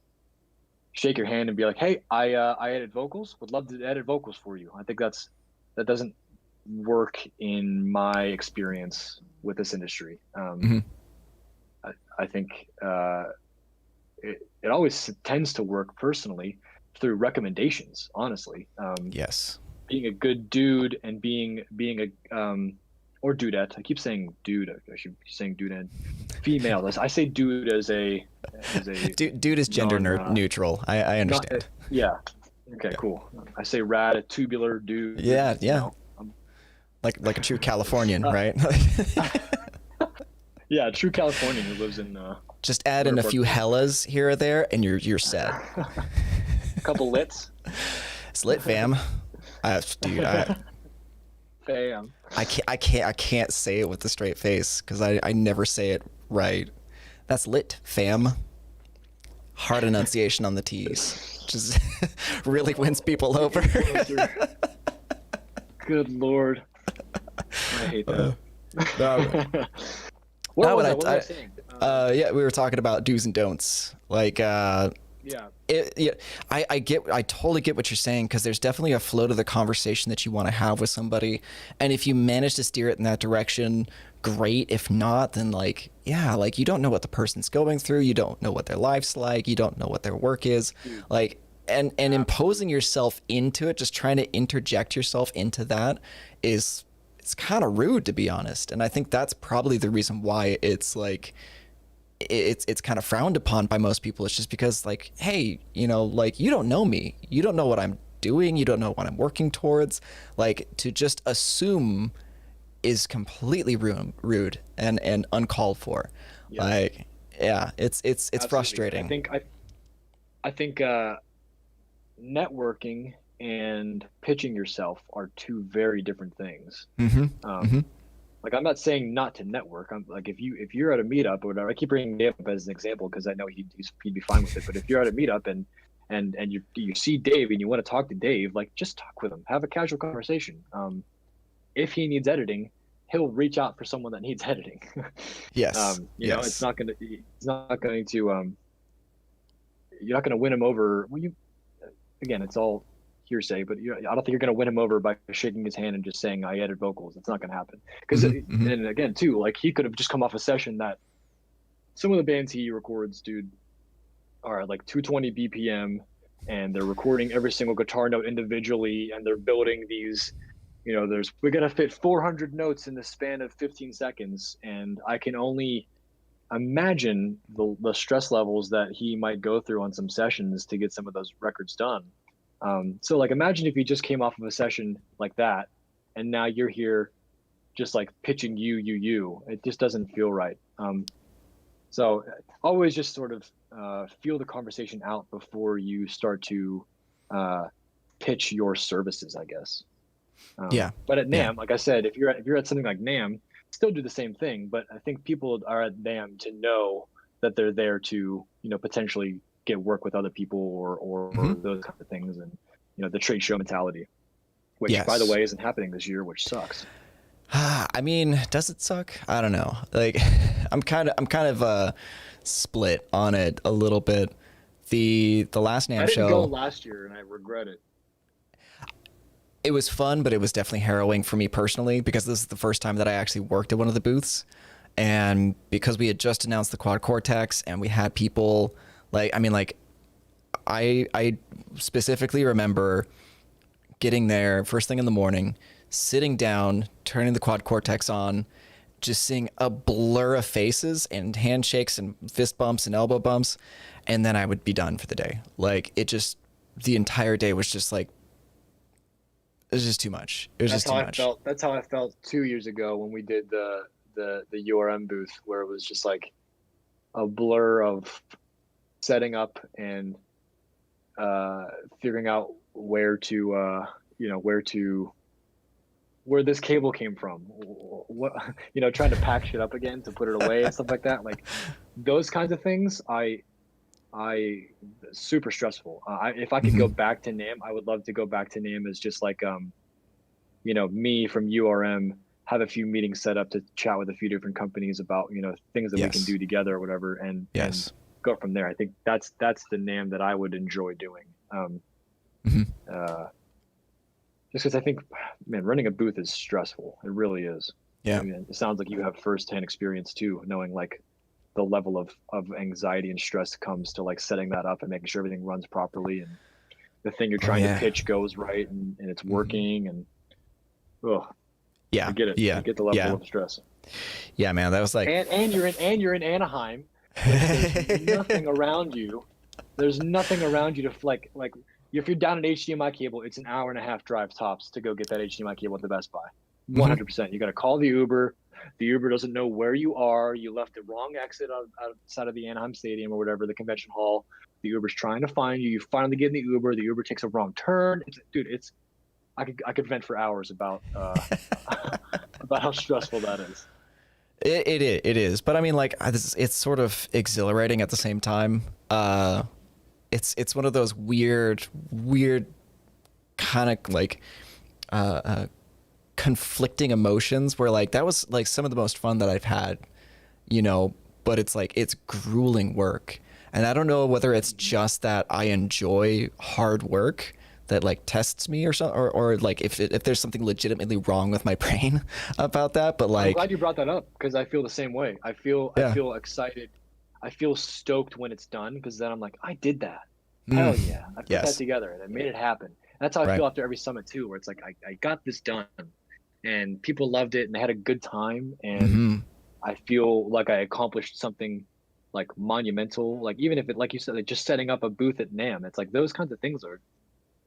shake your hand and be like, hey, I edit vocals, would love to edit vocals for you. I think that doesn't work in my experience with this industry. Mhm. I think it always tends to work personally through recommendations, honestly. Yes. Being a good dude and being a or dudette. I keep saying dude. I should be saying dudette. Female. I say dude as a Dude is gender neutral. I understand. Yeah. Okay, Yeah. cool. I say rad, a tubular dude. Yeah, You yeah. know, Like a true Californian, right? yeah, true Californian who lives in. Just add in a few hellas here or there, and you're set. A couple lits. It's lit, fam. Dude, Fam. I can't say it with a straight face because I never say it right. That's lit, fam. Hard enunciation on the T's. Just really wins people over. Good Lord. I hate that. What was I saying? Yeah, we were talking about do's and don'ts. Like, Yeah. I totally get what you're saying, because there's definitely a flow to the conversation that you want to have with somebody, and if you manage to steer it in that direction, great. If not, then like, yeah, like you don't know what the person's going through, you don't know what their life's like, you don't know what their work is, like, and imposing yourself into it, just trying to interject yourself into that it's kind of rude, to be honest. And I think that's probably the reason why it's like it's kind of frowned upon by most people. It's just because, like, hey, you know, like, you don't know me, you don't know what I'm doing, you don't know what I'm working towards. Like, to just assume is completely rude and uncalled for. Yes. Like, yeah, it's Absolutely. frustrating. I think networking and pitching yourself are two very different things. Like, I'm not saying not to network. I'm like, if you're at a meetup or whatever, I keep bringing Dave up as an example because I know he'd be fine with it. But if you're at a meetup and you see Dave and you want to talk to Dave, like, just talk with him, have a casual conversation. If he needs editing, he'll reach out for someone that needs editing. Yes. You know, it's not going to you're not going to win him over. Well, again, it's all hearsay, but I don't think you're going to win him over by shaking his hand and just saying, I edit vocals. It's not going to happen. Because, and again, too, like, he could have just come off a session that some of the bands he records, dude, are at like 220 BPM, and they're recording every single guitar note individually, and they're building these, you know, we got to fit 400 notes in the span of 15 seconds. And I can only imagine the stress levels that he might go through on some sessions to get some of those records done. So, like, imagine if you just came off of a session like that, and now you're here just like pitching you. It just doesn't feel right. So always just sort of feel the conversation out before you start to pitch your services, I guess. Yeah. But at NAMM, like I said, if you're at something like NAMM, still do the same thing. But I think people are at NAMM to know that they're there to, you know, potentially get work with other people or those kind of things, and, you know, the trade show mentality, which, by the way, isn't happening this year, which sucks. I mean, does it suck? I don't know. Like, I'm kind of split on it a little bit. The last NAMM show, I didn't go last year, and I regret it. It was fun, but it was definitely harrowing for me personally, because this is the first time that I actually worked at one of the booths, and because we had just announced the Quad Cortex, and we had people. Like, I mean, like, I specifically remember getting there first thing in the morning, sitting down, turning the Quad Cortex on, just seeing a blur of faces and handshakes and fist bumps and elbow bumps, and then I would be done for the day. Like, the entire day was just like, it was just too much. It was just too much. That's how I felt 2 years ago when we did the URM booth, where it was just like a blur of setting up and figuring out where this cable came from, what, you know, trying to pack shit up again to put it away and stuff like that. Like, those kinds of things, I super stressful. If I could go back to NAMM, I would love to go back to NAMM as just like, you know, me from URM, have a few meetings set up to chat with a few different companies about, you know, things that we can do together or whatever, and go from there. I think that's the NAMM that I would enjoy doing. Just because I think, man, running a booth is stressful. It really is. Yeah. I mean, it sounds like you have firsthand experience too, knowing like the level of anxiety and stress comes to like setting that up and making sure everything runs properly and the thing you're trying to pitch goes right and it's working and I Yeah. get it. I Yeah. get the level Yeah. of stress. Yeah, man. That was like, And you're in Anaheim, which there's nothing around you. There's nothing around you to like if you're down an HDMI cable, it's an hour and a half drive tops to go get that HDMI cable at the Best Buy. mhm. 100%. You got to call the Uber. The Uber doesn't know where you are. You left the wrong exit outside of the Anaheim Stadium or whatever, the convention hall. The Uber's trying to find you. You finally get in the Uber. The Uber takes a wrong turn. Dude, I could vent for hours about about how stressful that is. It is, but I mean, like, it's sort of exhilarating at the same time. It's one of those weird kind of like conflicting emotions where like that was like some of the most fun that I've had, you know, but it's like it's grueling work. And I don't know whether it's just that I enjoy hard work that like tests me or something, or like if there's something legitimately wrong with my brain about that, but I'm like, glad you brought that up because I feel the same way. I yeah. feel excited. I feel stoked when it's done because then I'm like, I did that. Mm, Hell yeah. I put that yes. together and I made it happen. That's how I Right. feel after every summit too, where it's like I got this done and people loved it and they had a good time and Hmm. I feel like I accomplished something like monumental. Like even if it like you said, like just setting up a booth at NAM, it's like those kinds of things are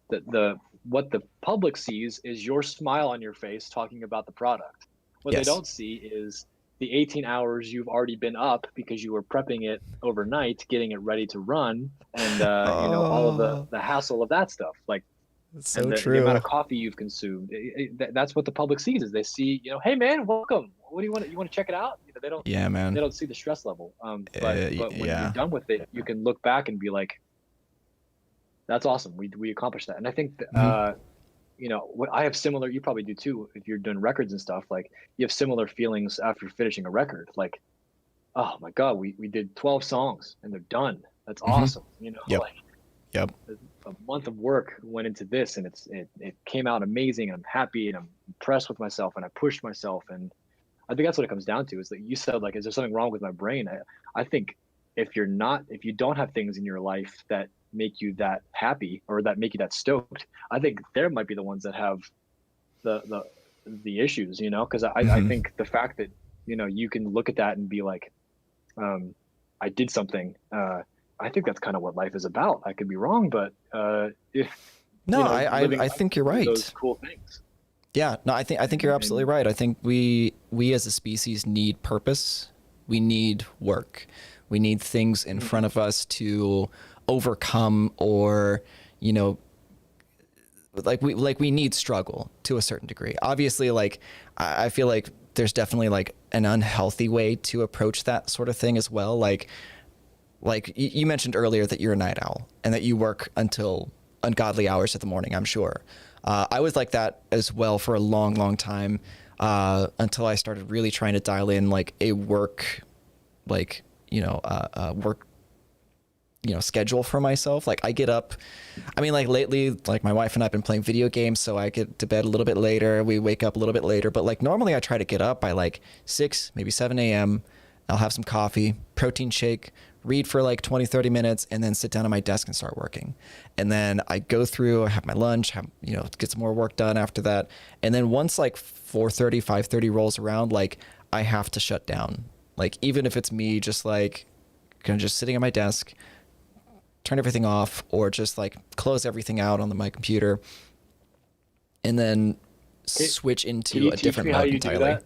the what the public sees is your smile on your face talking about the product. What they Yes. don't see is the 18 hours you've already been up because you were prepping it overnight, getting it ready to run, and all of the Oh, the hassle of that stuff. Like that's and so the amount true. of coffee you've consumed. That's what the public sees is they see, hey man, welcome. What do you want? You want to check it out? They don't Yeah, man. they don't see the stress level. But when you're Yeah. done with it, you can look back and be like, that's awesome. We accomplished that. And I think Hmm. what I have similar. You probably do too if you're doing records and stuff. Like you have similar feelings after finishing a record. Like, oh my god, we did 12 songs and they're done. That's Hmm. awesome. Yep. Like Yep. a month of work went into this and it came out amazing and I'm happy and I'm impressed with myself and I pushed myself and I think that's what it comes down to is that you said like is there something wrong with my brain? I think if you don't have things in your life that make you that happy or that make you that stoked, I think there might be the ones that have the the the issues, because I Hmm. think the fact that you can look at that and be like um, I did something. I think that's kind of what life is about. I could be wrong, but if No, living I life think you're to do those right. cool things. Yeah, no, I think you're absolutely And right. I think we as a species need purpose. We need work. We need things in Mhm. front of us to overcome, or, you know, we need struggle to a certain degree. Obviously, like I feel like there's definitely like an unhealthy way to approach that sort of thing as well. Like you mentioned earlier that you're a night owl and that you work until ungodly hours of the morning, I'm sure. I was like that as well for a long time, until I started really trying to dial in like a work, like, work, schedule for myself. Like I get up, I mean, like lately, like my wife and I've been playing video games, so I get to bed a little bit later. We wake up a little bit later, but like normally I try to get up by like 6, maybe 7 a.m. I'll have some coffee, protein shake, read for like 20, 30 minutes, and then sit down at my desk and start working. And then I go through, I have my lunch, get some more work done after that. And then once like 4:30, 5:30 rolls around, like I have to shut down. Like even if it's me just like kind of just sitting at my desk, turn everything off, or just like close everything out on my computer, and then can, switch can into you a teach different me how mode you do entirely. that?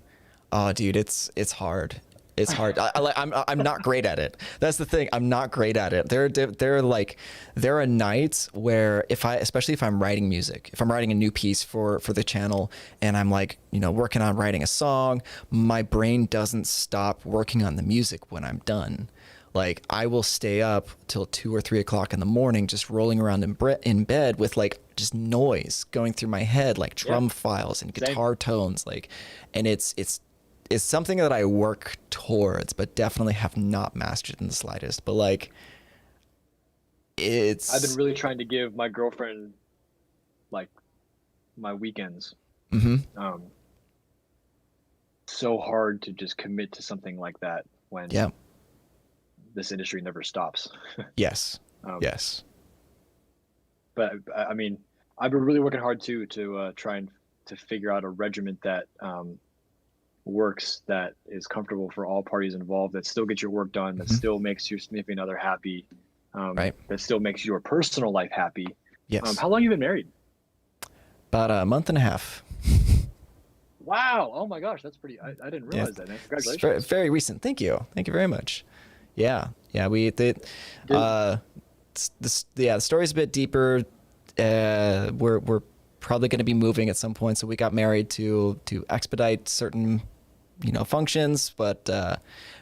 Oh, dude, it's hard. It's hard. I'm not great at it. That's the thing. I'm not great at it. There are nights where especially if I'm writing music, if I'm writing a new piece for the channel, and I'm like, working on writing a song, my brain doesn't stop working on the music when I'm done. Like I will stay up till 2 or 3 o'clock in the morning, just rolling around in bed with like just noise going through my head, like Yeah, drum files and same. guitar tones, like, and it's something that I work towards, but definitely have not mastered in the slightest. But like, I've been it's, really trying to give my girlfriend like my weekends. mm-hmm. Um, so hard to just commit to something like that when Yeah, this industry never stops. yes, Um, yes, but I mean, I've been really working hard too to try and to figure out a regiment that works, that is comfortable for all parties involved, that still gets your work done, that still makes your significant other happy, Right. that still makes your personal life happy. Yes. How long have you been married? About a month and a half. Wow. Oh my gosh, that's pretry. I didn't Yeah. realize that, man. It's very, Congratulations. very recent. Thank you. Thank you very much. Yeah. Yeah. The story's a bit deeper. We're probably going to be moving at some point, so we got married to expedite certain, functions. But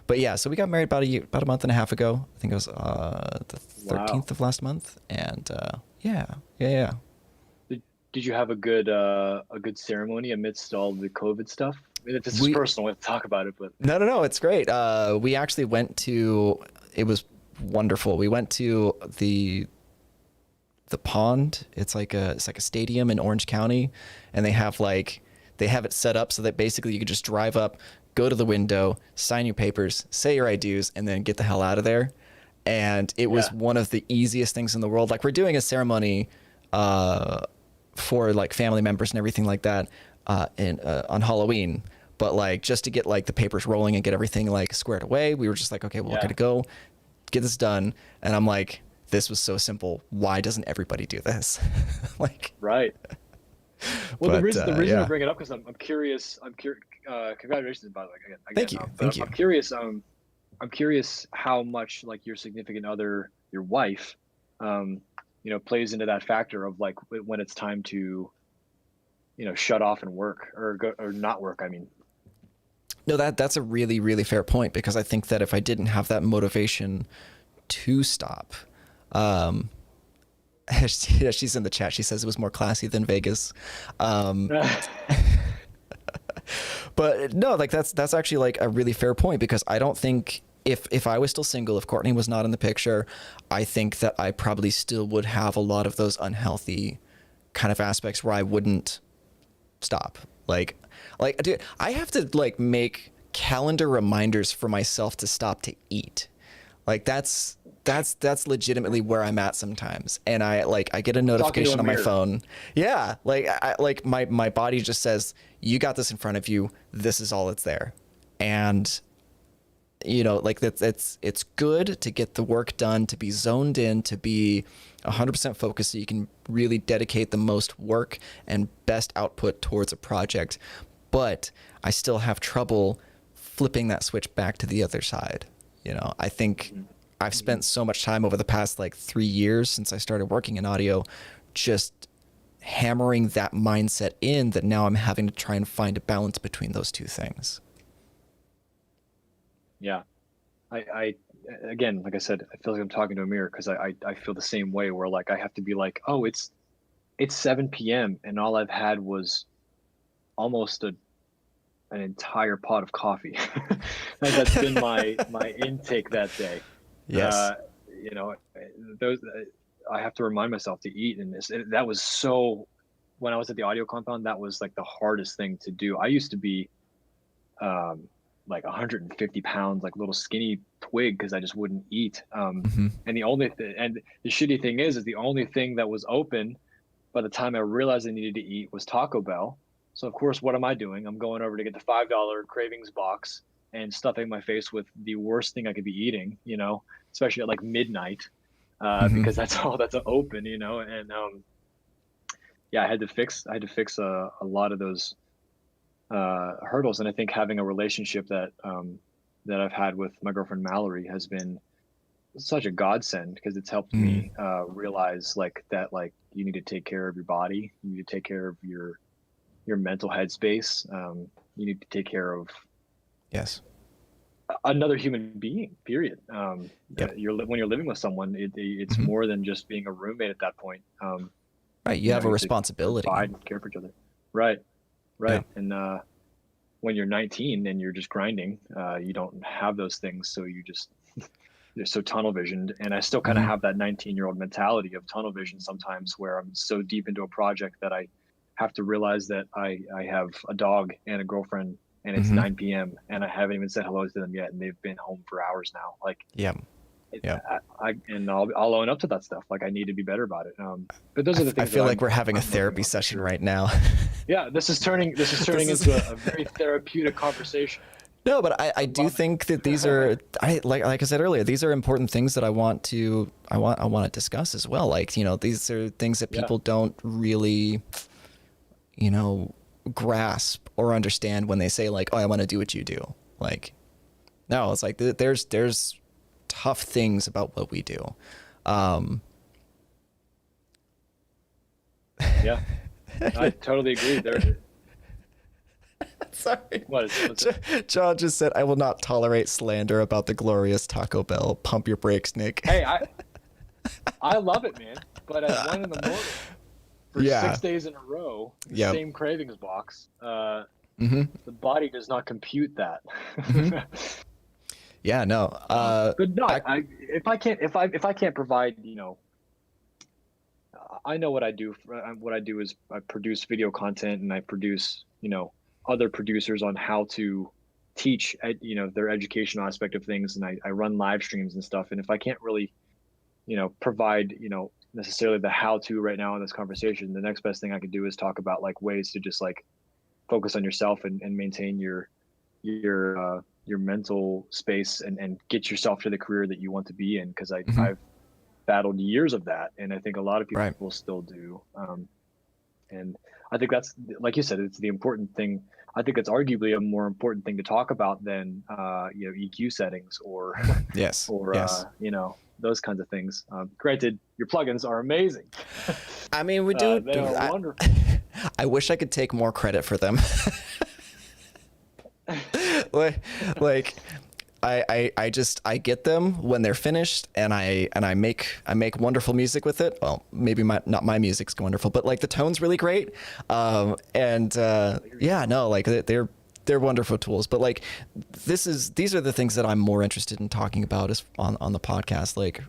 yeah, so we got married about a month and a half ago. I think it was the 13th of last month, and yeah. Did you have a good ceremony amidst all the COVID stuff? I mean, this is personal, we have to talk about it, but No, it's great. We actually went to. It was wonderful. We went to the pond. It's like a stadium in Orange County, and they have it set up so that basically you could just drive up, go to the window, sign your papers, say your IDs, and then get the hell out of there. And it was one of the easiest things in the world. Like, we're doing a ceremony for like family members and everything like that on Halloween, but just to get the papers rolling and get everything squared away, we were just like, okay, well, we're gonna go get this done. And I'm like, this was so simple. Why doesn't everybody do this? Right. Well, the reason I bring it up, because I'm curious. Congratulations, by the way. Again, Thank you. Thank you. I'm curious. I'm curious how much your significant other, your wife, plays into that factor of when it's time to, shut off and work or go or not work. I mean, no, that's a really, really fair point, because I think that if I didn't have that motivation to stop, she's in the chat. She says it was more classy than Vegas. But no, that's actually a really fair point, because I don't think if I was still single, if Courtney was not in the picture, I think that I probably still would have a lot of those unhealthy kind of aspects where I wouldn't stop. Dude, I have to make calendar reminders for myself to stop to eat. That's legitimately where I'm at sometimes. And I get a notification on my phone. Yeah. My body just says, you got this in front of you. This is all it's there. And it's good to get the work done, to be zoned in, to be 100% focused so you can really dedicate the most work and best output towards a project. But I still have trouble flipping that switch back to the other side. I think I've spent so much time over the past 3 years since I started working in audio, just hammering that mindset in, that now I'm having to try and find a balance between those two things. Yeah. I again, like I said, I feel like I'm talking to a mirror, because I feel the same way, where I have to be oh, it's 7 p.m. and all I've had was almost an entire pot of coffee. That's been my intake that day. Yes. Those I have to remind myself to eat, and that was so, when I was at the audio compound, that was the hardest thing to do. I used to be 150 pounds, little skinny twig, because I just wouldn't eat. And the shitty thing is the only thing that was open by the time I realized I needed to eat was Taco Bell. So of course, what am I doing? I'm going over to get the $5 cravings box and stuffing my face with the worst thing I could be eating, especially at midnight, because that's all that's open, and I had to fix a lot of those hurdles. And I think having a relationship that I've had with my girlfriend Mallory has been such a godsend, because it's helped me realize that you need to take care of your body, you need to take care of your mental headspace, you need to take care of another human being, period. When you're living with someone, it's more than just being a roommate at that point. Right, you have a responsibility. Provide and care for each other. Right. Yeah. And when you're 19 and you're just grinding, you don't have those things, so you're so tunnel visioned. And I still kind of have that 19-year-old mentality of tunnel vision sometimes, where I'm so deep into a project that I have to realize that I have a dog and a girlfriend, and it's 9 p.m. and I haven't even said hello to them yet, and they've been home for hours now. Yeah. I'll own up to that stuff. Like I need to be better about it. But those are the I things feel that like we're having a I'm working therapy on for session sure. right now. Yeah, this is turning This is into a very therapeutic conversation. no, but I I do love it. think that these are like I said earlier, these are important things that I want to discuss as well. Like, you know, these are things that Yeah. people don't really, you know, grasp or understand when they say like, "Oh, I want to do what you do." Like, no, it's like there's tough things about what we do. Um, Yeah. I totally agree. There. Sorry. What's it? John just said, I will not tolerate slander about the glorious Taco Bell. Pump your brakes, Nick. Hey, I love it, man. But at 1 a.m. for Yeah. 6 days in a row, the Yep. same cravings box. Mm-hmm. The body does not compute that. Mm-hmm. Yeah, no. But no, Back, if I can't provide, you know, I know what I do. What I do is I produce video content and I produce, you know, other producers on how to teach, you know, their educational aspect of things, and I run live streams and stuff. And if I can't really, you know, provide, you know, necessarily the how to right now in this conversation, the next best thing I could do is talk about like ways to just like focus on yourself and maintain your mental space and get yourself to the career that you want to be in. Because mm-hmm. I've battled years of that, and I think a lot of Right. people still do. And I think that's, like you said, it's the important thing. I think it's arguably a more important thing to talk about than you know, EQ settings or Yes. or Yes. you know, those kinds of things. Granted, your plugins are amazing. I mean, we do. They are wonderful. I wish I could take more credit for them. like I get them when they're finished, and I make wonderful music with it. Well, maybe not my music's wonderful, but like the tone's really great. Yeah, no, like they're wonderful tools. But like these are the things that I'm more interested in talking about is on the podcast, like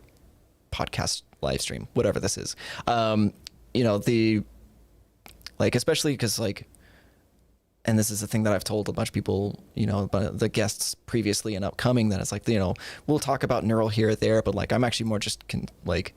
podcast live stream, whatever this is. You know, like, especially because like, and this is the thing that I've told a bunch of people, you know, but the guests previously and upcoming, that it's like, you know, we'll talk about neural here or there, but like I'm actually more just like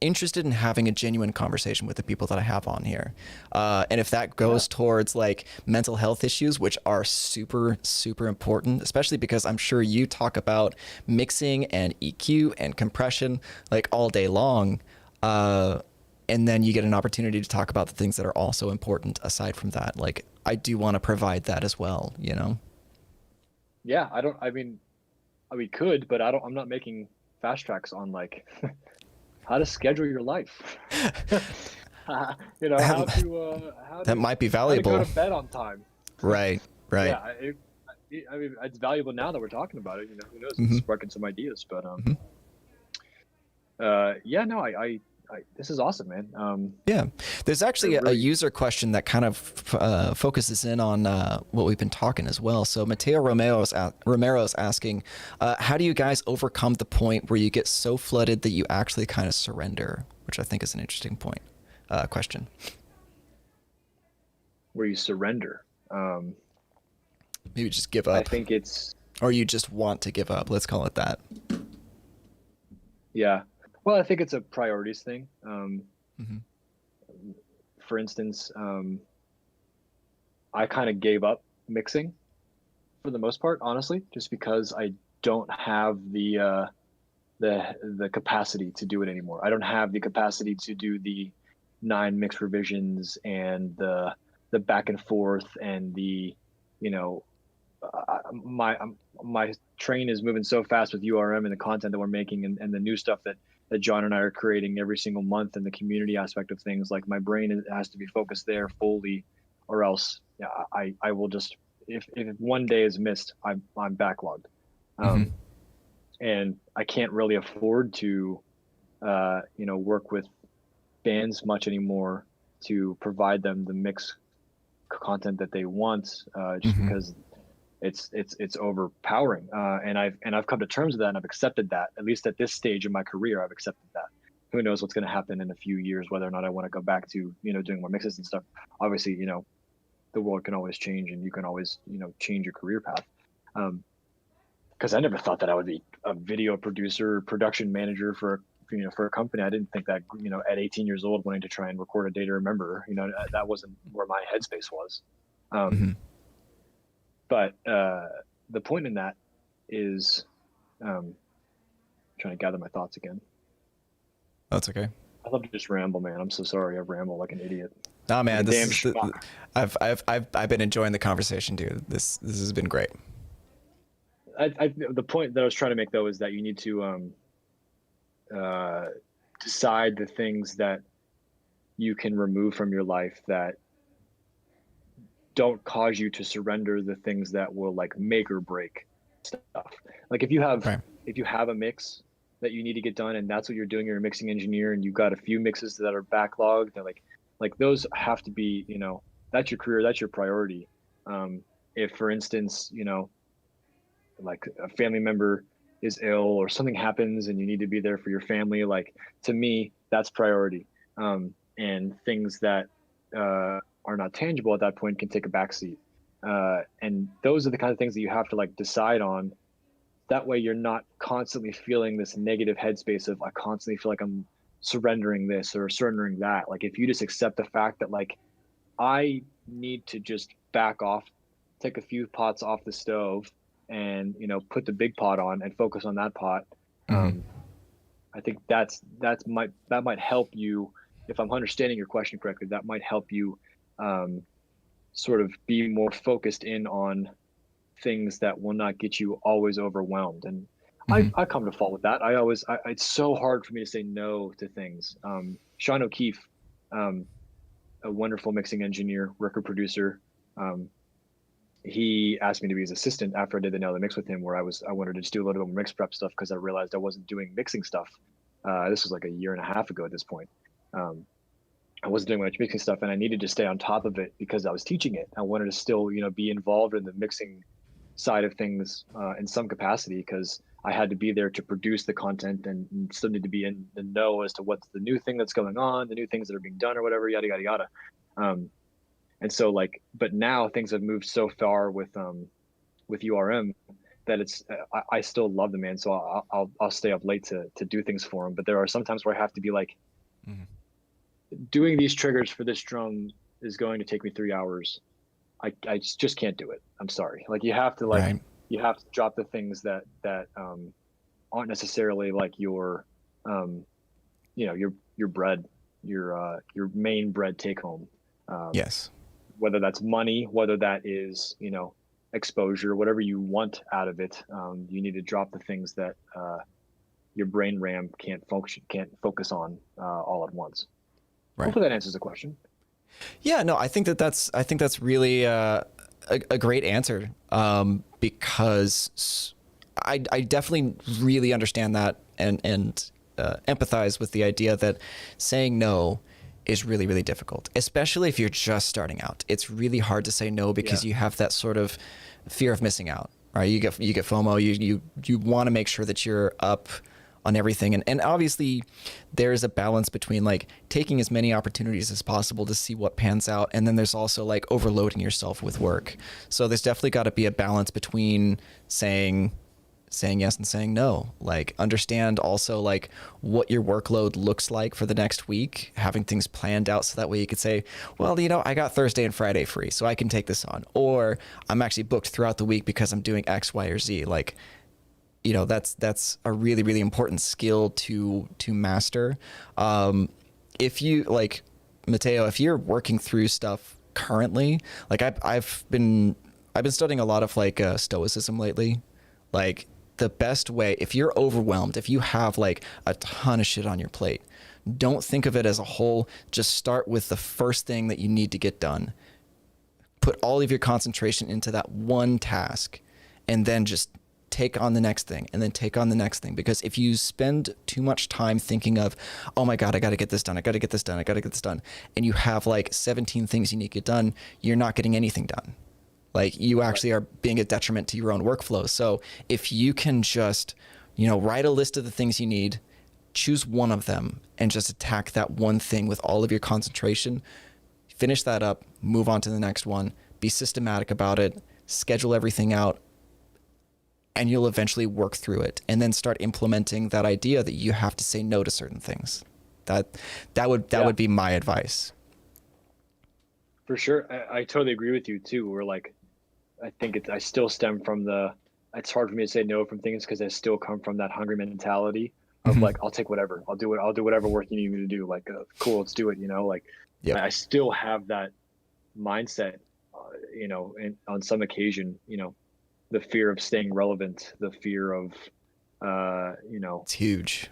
interested in having a genuine conversation with the people that I have on here. And if that goes towards like mental health issues, which are super, super important, especially because I'm sure you talk about mixing and EQ and compression like all day long. And then you get an opportunity to talk about the things that are also important aside from that. Like I do want to provide that as well, you know? Yeah, I mean, we could, but I'm not making fast tracks on like how to schedule your life. You know, That might be how to go valuable. to bed on time. Right. Yeah, I mean, it's valuable now that we're talking about it. You know, who knows? It's sparking some ideas, but yeah, no, this is awesome, man. Yeah, there's actually really, a user question that kind of focuses in on what we've been talking as well. So Mateo Romero's asking, how do you guys overcome the point where you get so flooded that you actually kind of surrender? Which I think is an interesting question. Where you surrender. Maybe just give up. I think it's... Or you just want to give up. Let's call it that. Yeah. Well, I think it's a priorities thing. For instance, I kind of gave up mixing for the most part, honestly, just because I don't have the capacity to do it anymore. I don't have the capacity to do the 9 mix revisions and the back and forth and the, you know, my train is moving so fast with URM and the content that we're making and the new stuff that John and I are creating every single month, and the community aspect of things. Like my brain has to be focused there fully, or else I will just, if one day is missed, I'm backlogged. And I can't really afford to you know, work with bands much anymore to provide them the mix content that they want, just because it's overpowering, and I've come to terms with that, and I've accepted that. At least at this stage in my career, I've accepted that. Who knows what's going to happen in a few years, whether or not I want to go back to, you know, doing more mixes and stuff. Obviously, you know, the world can always change, and you can always, you know, change your career path. because I never thought that I would be a video producer, production manager for for a company. I didn't think that at 18 years old wanting to try and record a day to remember, that wasn't where my headspace was. Mm-hmm. But the point in that is trying to gather my thoughts again. That's okay. I love to just ramble, man. I'm so sorry. I ramble like an idiot. Nah, man, Like I've been enjoying the conversation, dude. This has been great. The point that I was trying to make though is that you need to decide the things that you can remove from your life that don't cause you to surrender the things that will like make or break stuff. Like if you have a mix that you need to get done and that's what you're doing, you're a mixing engineer and you've got a few mixes that are backlogged, they're like those have to be, that's your career, that's your priority. If for instance, like a family member is ill or something happens and you need to be there for your family, like to me, that's priority. And things that are not tangible at that point can take a backseat. And those are the kind of things that you have to like decide on. That way you're not constantly feeling this negative headspace of I constantly feel like I'm surrendering this or surrendering that. Like if you just accept the fact that like I need to just back off, take a few pots off the stove and put the big pot on and focus on that pot. Mm-hmm. I think that might help you. If I'm understanding your question correctly, that might help you sort of be more focused in on things that will not get you always overwhelmed. And I come to fault with that. It's so hard for me to say no to things. Sean O'Keefe, a wonderful mixing engineer, record producer, he asked me to be his assistant after I did the Nail the Mix with him, where I wanted to just do a little bit more mix prep stuff because I realized I wasn't doing mixing stuff. This was like a year and a half ago at this point. I wasn't doing much mixing stuff and I needed to stay on top of it because I was teaching it. I wanted to still, be involved in the mixing side of things in some capacity because I had to be there to produce the content and still need to be in the know as to what's the new thing that's going on, the new things that are being done or whatever, yada, yada, yada. And so like, but now things have moved so far with URM that it's, I still love the man. So I'll stay up late to do things for him. But there are some times where I have to be like, doing these triggers for this drum is going to take me 3 hours. I just can't do it. I'm sorry. Like you have to you have to drop the things that aren't necessarily like your bread, your main bread take home. Yes. Whether that's money, whether that is, exposure, whatever you want out of it, you need to drop the things that your brain RAM can't focus on all at once. Right. Hopefully that answers the question. Yeah, no, I think that's really a great answer because I definitely really understand that and empathize with the idea that saying no is really, really difficult, especially if you're just starting out. It's really hard to say no because you have that sort of fear of missing out, right? You get FOMO. You want to make sure that you're up on everything. And obviously there's a balance between like taking as many opportunities as possible to see what pans out. And then there's also like overloading yourself with work. So there's definitely got to be a balance between saying yes and saying no. Like understand also like what your workload looks like for the next week, having things planned out so that way you could say, well, I got Thursday and Friday free, so I can take this on. Or I'm actually booked throughout the week because I'm doing X, Y, or Z. Like, that's a really, really important skill to master. If you like Mateo, if you're working through stuff currently, like I've been studying a lot of like stoicism lately. Like the best way, if you're overwhelmed, if you have like a ton of shit on your plate, don't think of it as a whole. Just start with the first thing that you need to get done. Put all of your concentration into that one task and then just take on the next thing and then take on the next thing. Because if you spend too much time thinking of, oh my God, I got to get this done. I got to get this done. I got to get this done. And you have like 17 things you need to get done. You're not getting anything done. Like you actually are being a detriment to your own workflow. So if you can just, write a list of the things you need, choose one of them and just attack that one thing with all of your concentration, finish that up, move on to the next one, be systematic about it, schedule everything out. and you'll eventually work through it and then start implementing that idea that you have to say no to certain things. That would be my advice. For sure. I totally agree with you too. We're like, I think I still stem from it's hard for me to say no from things because I still come from that hungry mentality of like, I'll take whatever, I'll do whatever work you need me to do. Like, cool, let's do it. Like, Yep. I still have that mindset, and on some occasion, the fear of staying relevant, the fear of, It's huge.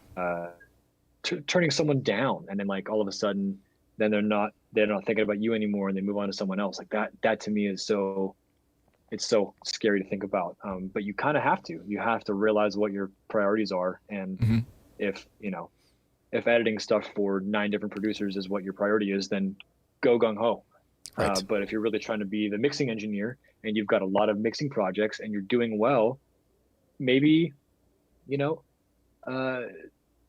turning someone down, and then like all of a sudden, then they're not thinking about you anymore, and they move on to someone else. Like that to me is it's so scary to think about. But you kind of have to realize what your priorities are, and if editing stuff for 9 different producers is what your priority is, then go gung ho. Right. But if you're really trying to be the mixing engineer and you've got a lot of mixing projects and you're doing well, maybe,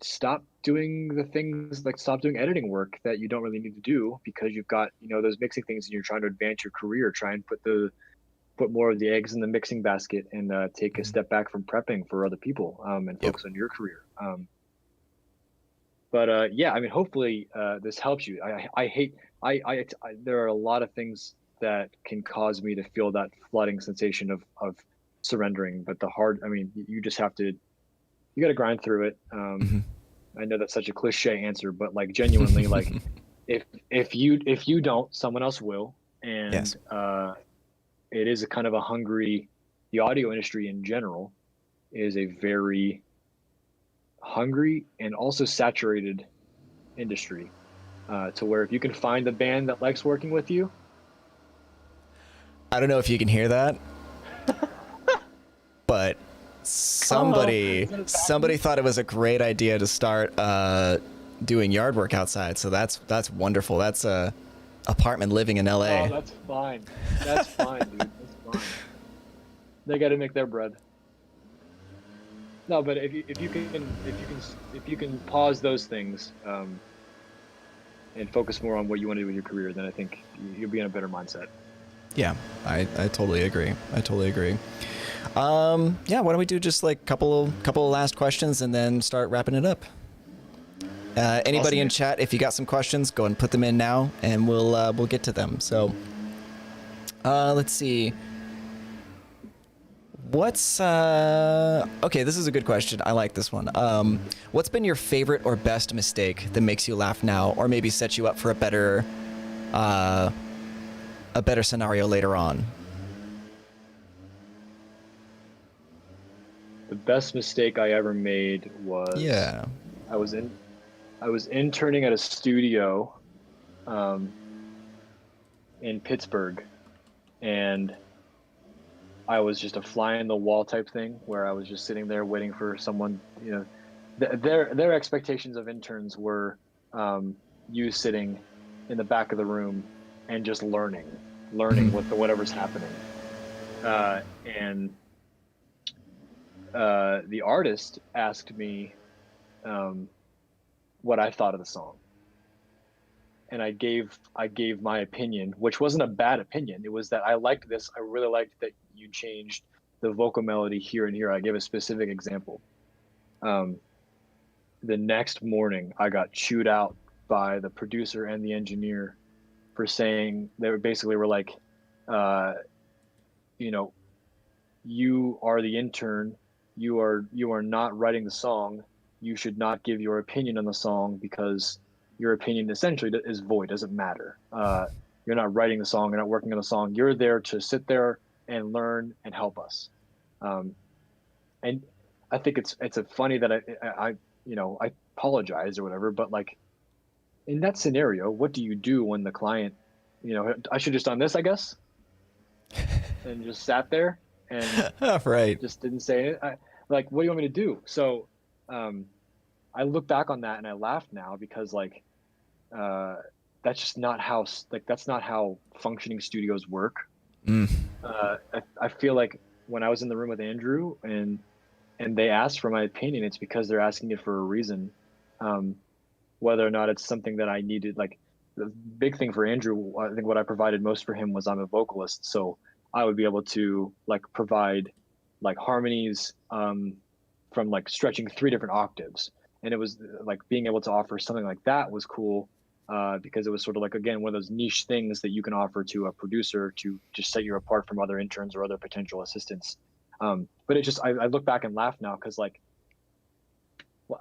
stop doing the things, like stop doing editing work that you don't really need to do because you've got, those mixing things and you're trying to advance your career. Try and put more of the eggs in the mixing basket and take a step back from prepping for other people, and focus on your career. But yeah, I mean, hopefully this helps you. There are a lot of things that can cause me to feel that flooding sensation of surrendering, but you just have to, you got to grind through it. I know that's such a cliche answer, but like genuinely, like if you don't, someone else will. And Yes. It is a kind of the audio industry in general is a very hungry and also saturated industry, to where if you can find the band that likes working with you. I don't know if you can hear that, but somebody thought it was a great idea to start doing yard work outside. So that's wonderful. That's a apartment living in LA. Oh, that's fine. That's fine, dude. That's fine. They got to make their bread. No, but if you can pause those things, and focus more on what you want to do with your career, then I think you'll be in a better mindset. Yeah, I totally agree. Yeah, why don't we do just like couple of last questions and then start wrapping it up? Anybody Awesome. in chat, if you got some questions, go and put them in now, and we'll get to them. So, let's see. What's okay? This is a good question. I like this one. What's been your favorite or best mistake that makes you laugh now, or maybe sets you up for a better scenario later on? The best mistake I ever made was I was interning at a studio in Pittsburgh, and I was just a fly in the wall type thing where I was just sitting there waiting for someone, their expectations of interns were you sitting in the back of the room and just learning whatever's happening. And the artist asked me what I thought of the song. And I gave my opinion, which wasn't a bad opinion. It was that I liked this. I really liked that you changed the vocal melody here and here. I gave a specific example. The next morning, I got chewed out by the producer and the engineer for saying, they were like, you are the intern. You are not writing the song. You should not give your opinion on the song because your opinion essentially is void, doesn't matter. You're not writing the song, you're not working on the song. You're there to sit there and learn and help us. And I think it's a funny that I apologize or whatever, but like in that scenario, what do you do when the client, I should just done this, I guess, and just sat there and right. just didn't say it. Like, what do you want me to do? So, I look back on that and I laugh now because like, that's just not how, that's not how functioning studios work. I feel like when I was in the room with Andrew and they asked for my opinion, it's because they're asking it for a reason. Whether or not it's something that I needed, like the big thing for Andrew, I think what I provided most for him was I'm a vocalist. So I would be able to like provide, like harmonies from like stretching 3 different octaves. And it was like being able to offer something like that was cool, because it was sort of like, again, one of those niche things that you can offer to a producer to just set you apart from other interns or other potential assistants. But it just, I look back and laugh now because like, well,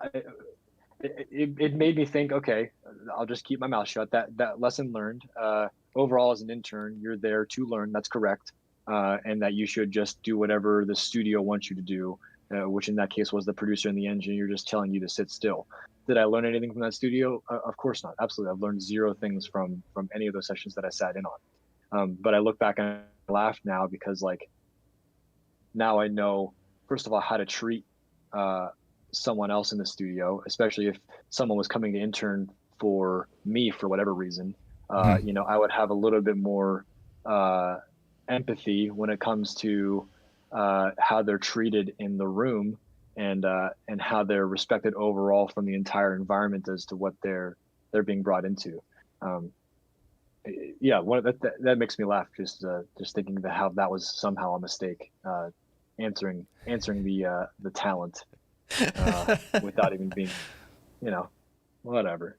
it made me think, okay, I'll just keep my mouth shut. That lesson learned. Overall, as an intern, you're there to learn. That's correct, and that you should just do whatever the studio wants you to do, which in that case was the producer and the engineer just telling you to sit still. Did I learn anything from that studio? Of course not. Absolutely, I've learned zero things from any of those sessions that I sat in on. But I look back and I laugh now because like now I know, first of all, how to treat someone else in the studio, especially if someone was coming to intern for me for whatever reason. You know, I would have a little bit more empathy when it comes to how they're treated in the room and how they're respected overall from the entire environment as to what they're being brought into. Yeah, that makes me laugh just thinking that how that was somehow a mistake, answering the talent without even being, you know, whatever.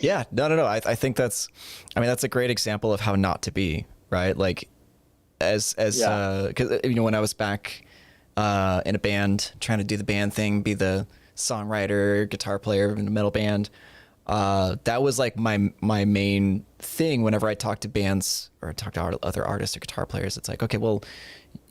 Yeah, no. I think that's a great example of how not to be, right? Like as Yeah. cause you know, when I was back in a band trying to do the band thing, be the songwriter, guitar player in a metal band, that was like my main thing whenever I talk to bands or talk to other artists or guitar players. It's like, okay, well,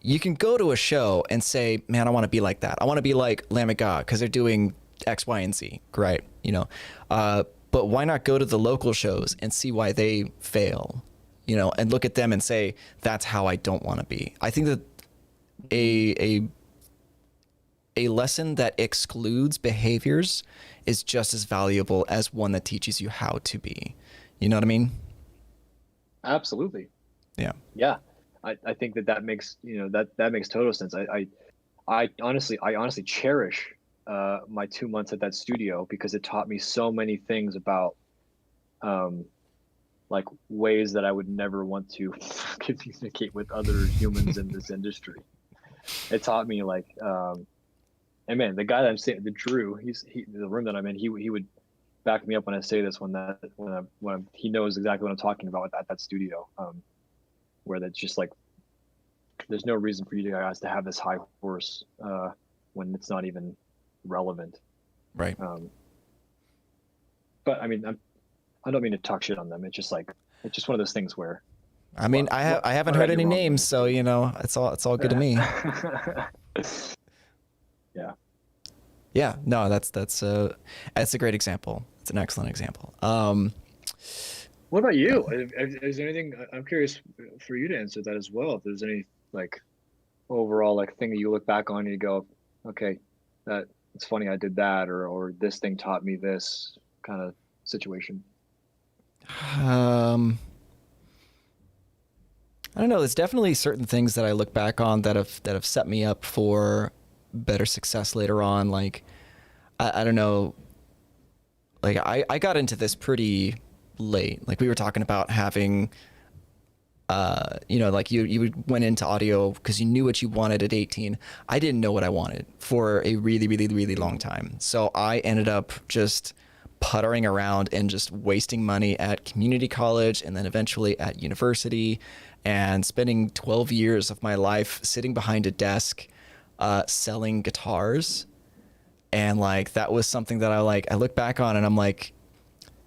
you can go to a show and say, man, I want to be like that. I want to be like Lamb of God because they're doing X, Y, and Z. Great. You know, but why not go to the local shows and see why they fail, you know, and look at them and say, that's how I don't want to be. I think that a lesson that excludes behaviors is just as valuable as one that teaches you how to be. You know what I mean? Absolutely. Yeah. Yeah. I think that makes, you know, that makes total sense. I honestly cherish my 2 months at that studio because it taught me so many things about like ways that I would never want to communicate with other humans in this industry. It taught me like and man, the guy that I'm saying, the Drew, the room that I'm in, he would back me up when I say this, he knows exactly what I'm talking about at that studio, where that's just like, there's no reason for you guys to have this high horse when it's not even relevant. Right. But I mean, I don't mean to talk shit on them. It's just like, it's just one of those things where, I mean, I haven't heard any names, so you know, it's all good to me. Yeah. Yeah, no, that's a great example. It's an excellent example. What about you? Is there anything, I'm curious for you to answer that as well. If there's any like overall like thing that you look back on and you go, okay, that it's funny I did that, or this thing taught me this kind of situation. I don't know. There's definitely certain things that I look back on that have set me up for better success later on. Like, I don't know. Like I got into this pretty late. Like we were talking about having, you know, like you went into audio because you knew what you wanted at 18. I didn't know what I wanted for a really, really, really long time. So I ended up just puttering around and just wasting money at community college and then eventually at university and spending 12 years of my life sitting behind a desk selling guitars. And like that was something that I look back on and I'm like,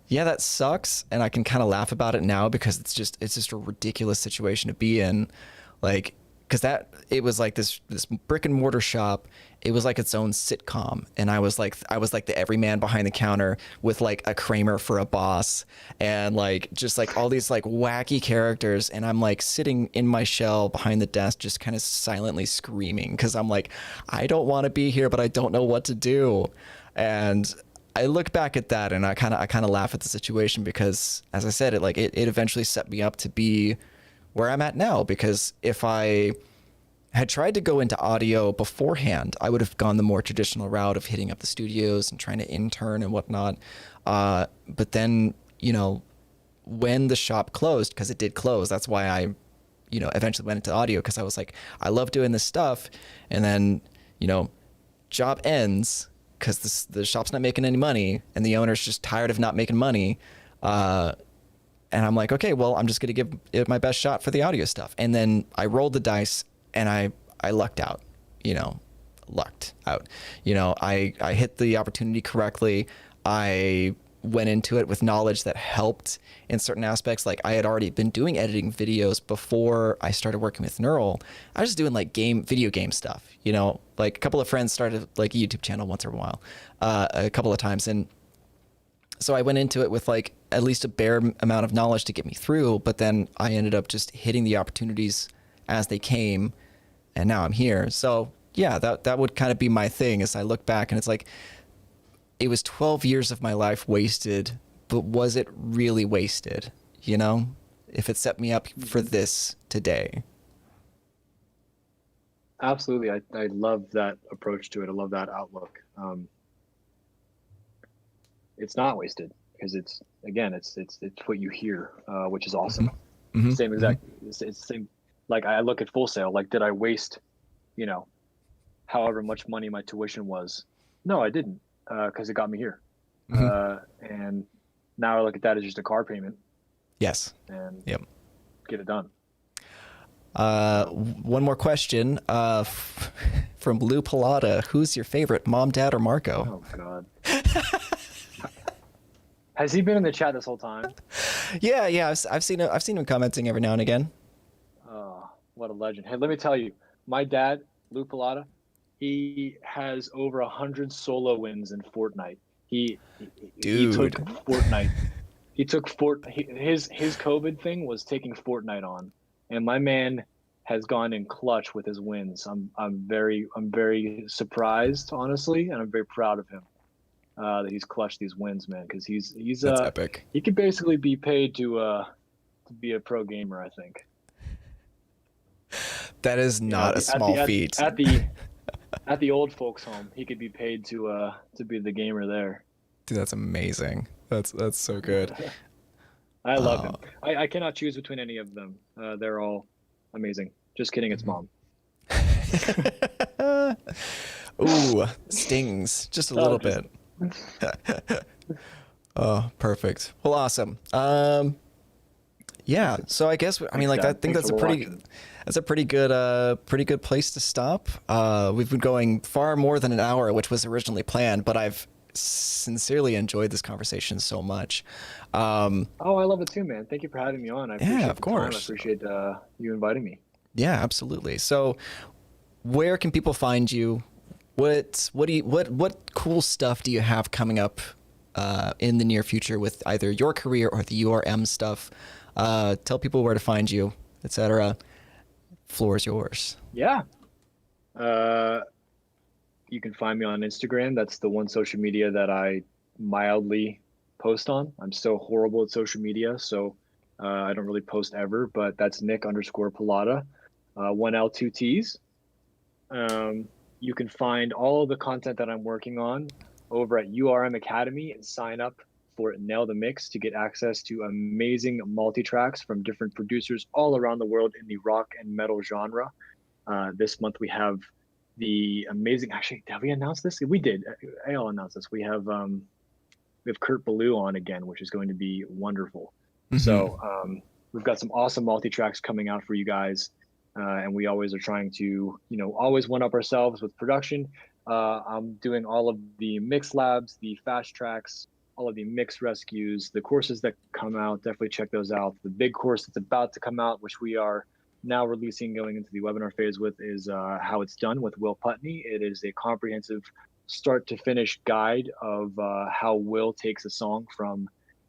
yeah, that sucks. And I can kind of laugh about it now because it's just a ridiculous situation to be in. Like, because it was like this brick and mortar shop. It was like its own sitcom, and I was like the everyman behind the counter with like a Kramer for a boss, and like just like all these like wacky characters, and I'm like sitting in my shell behind the desk, just kind of silently screaming because I'm like, I don't want to be here, but I don't know what to do, and I look back at that and I kind of laugh at the situation because, as I said, it eventually set me up to be where I'm at now, because if I had tried to go into audio beforehand, I would have gone the more traditional route of hitting up the studios and trying to intern and whatnot. But then, you know, when the shop closed, because it did close, that's why I eventually went into audio because I was like, I love doing this stuff. And then, job ends because the shop's not making any money and the owner's just tired of not making money. And I'm like, okay, well, I'm just going to give it my best shot for the audio stuff. And then I rolled the dice and I lucked out, lucked out. I hit the opportunity correctly. I went into it with knowledge that helped in certain aspects. Like I had already been doing editing videos before I started working with Neural. I was just doing like video game stuff, like a couple of friends started like a YouTube channel once in a while, a couple of times. And so I went into it with like at least a bare amount of knowledge to get me through, but then I ended up just hitting the opportunities as they came, and now I'm here. So yeah, that would kind of be my thing as I look back, and it's like, it was 12 years of my life wasted, but was it really wasted? If it set me up for this today. Absolutely. I love that approach to it. I love that outlook. It's not wasted because it's what you hear, which is awesome. Mm-hmm. Same exact, it's same. Like I look at Full Sail, like, did I waste, however much money my tuition was? No, I didn't, because it got me here. And now I look at that as just a car payment. Yes. And yep. Get it done. One more question from Nick Pilotta. Who's your favorite, mom, dad, or Marco? Oh God. Has he been in the chat this whole time? Yeah. I've seen him commenting every now and again. Oh, what a legend! Hey, let me tell you, my dad, Nick Pilotta, he has over 100 solo wins in Fortnite. He took Fortnite. His COVID thing was taking Fortnite on, and my man has gone in clutch with his wins. I'm very surprised, honestly, and I'm very proud of him. That he's clutched these wins, man, because he's that's epic. He could basically be paid to be a pro gamer, I think. That is not a small feat. At the old folks' home, he could be paid to be the gamer there. Dude, that's amazing. That's so good. I love him. I cannot choose between any of them. They're all amazing. Just kidding, it's mom. Ooh, stings just a little bit. Oh, perfect. Well, awesome. Yeah. So I guess I think that's a pretty good place to stop. We've been going far more than an hour, which was originally planned, but I've sincerely enjoyed this conversation so much. I love it too, man. Thank you for having me on. I appreciate of course. I appreciate you inviting me. Yeah, absolutely. So, where can people find you? What cool stuff do you have coming up in the near future with either your career or the URM stuff? Tell people where to find you, etc. Floor is yours. Yeah. You can find me on Instagram. That's the one social media that I mildly post on. I'm so horrible at social media, so I don't really post ever, but that's Nick_Pilotta, 1L 2 T's. You can find all of the content that I'm working on over at URM Academy and sign up for Nail the Mix to get access to amazing multi-tracks from different producers all around the world in the rock and metal genre. This month we have the amazing, actually, have we announced this? We did. I'll announce this. We have Kurt Ballou on again, which is going to be wonderful. Mm-hmm. So we've got some awesome multi-tracks coming out for you guys. And we always are trying to, always one up ourselves with production. I'm doing all of the mix labs, the fast tracks, all of the mix rescues, the courses that come out. Definitely check those out. The big course that's about to come out, which we are now releasing, going into the webinar phase with, is How It's Done with Will Putney. It is a comprehensive start to finish guide of how Will takes a song from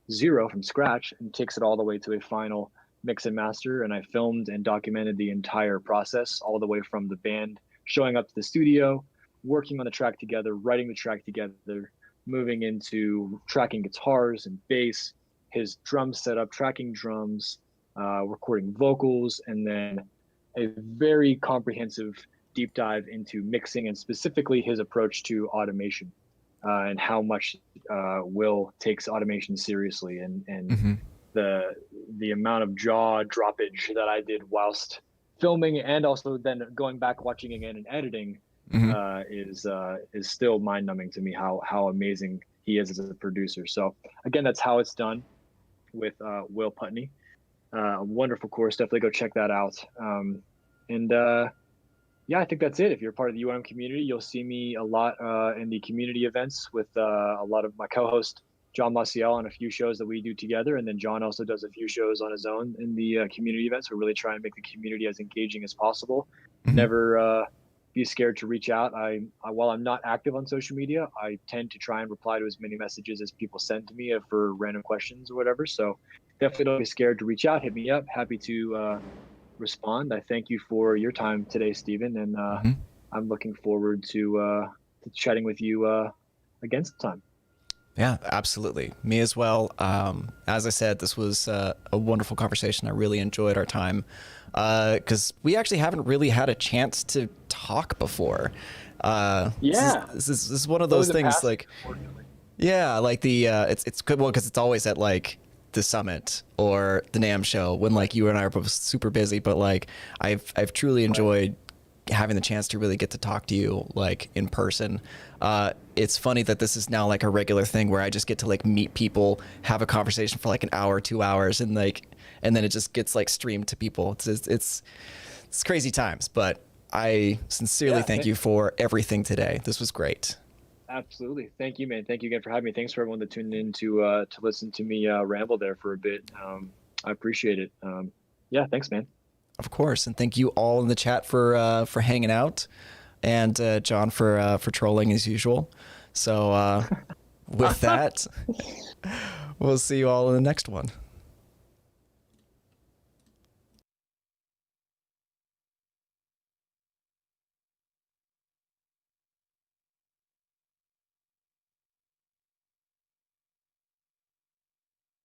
zero, from scratch, and takes it all the way to a final mix and master. And I filmed and documented the entire process, all the way from the band showing up to the studio, working on the track together, writing the track together, moving into tracking guitars and bass, his drum setup, tracking drums, recording vocals, and then a very comprehensive deep dive into mixing and specifically his approach to automation, and how much Will takes automation seriously, and mm-hmm. the amount of jaw droppage that I did whilst filming and also then going back watching again and editing is still mind numbing to me. How amazing he is as a producer. So again, that's How It's Done with Will Putney. A wonderful course. Definitely go check that out. And yeah, I think that's it. If you're part of the UM community, you'll see me a lot in the community events with a lot of my co-host John Maciel on a few shows that we do together, and then John also does a few shows on his own in the community events. We really try and make the community as engaging as possible. Never be scared to reach out. While I'm not active on social media, I tend to try and reply to as many messages as people send to me for random questions or whatever. So definitely don't be scared to reach out. Hit me up. Happy to respond. I thank you for your time today, Stephen, and I'm looking forward to chatting with you again sometime. Yeah, absolutely. Me as well. As I said, this was a wonderful conversation. I really enjoyed our time because we actually haven't really had a chance to talk before. This is one of those things like, yeah, like it's good. Well, because it's always at like the summit or the NAMM show when like you and I are both super busy, but like I've truly enjoyed having the chance to really get to talk to you like in person. It's funny that this is now like a regular thing where I just get to like meet people, have a conversation for like an hour, 2 hours, and then it just gets like streamed to people. It's crazy times, but I sincerely thank you for everything today. This was great. Absolutely. Thank you, man. Thank you again for having me. Thanks for everyone that tuned in to listen to me ramble there for a bit. I appreciate it. Yeah, thanks, man. Of course, and thank you all in the chat for hanging out, and John for trolling as usual. So with that, we'll see you all in the next one.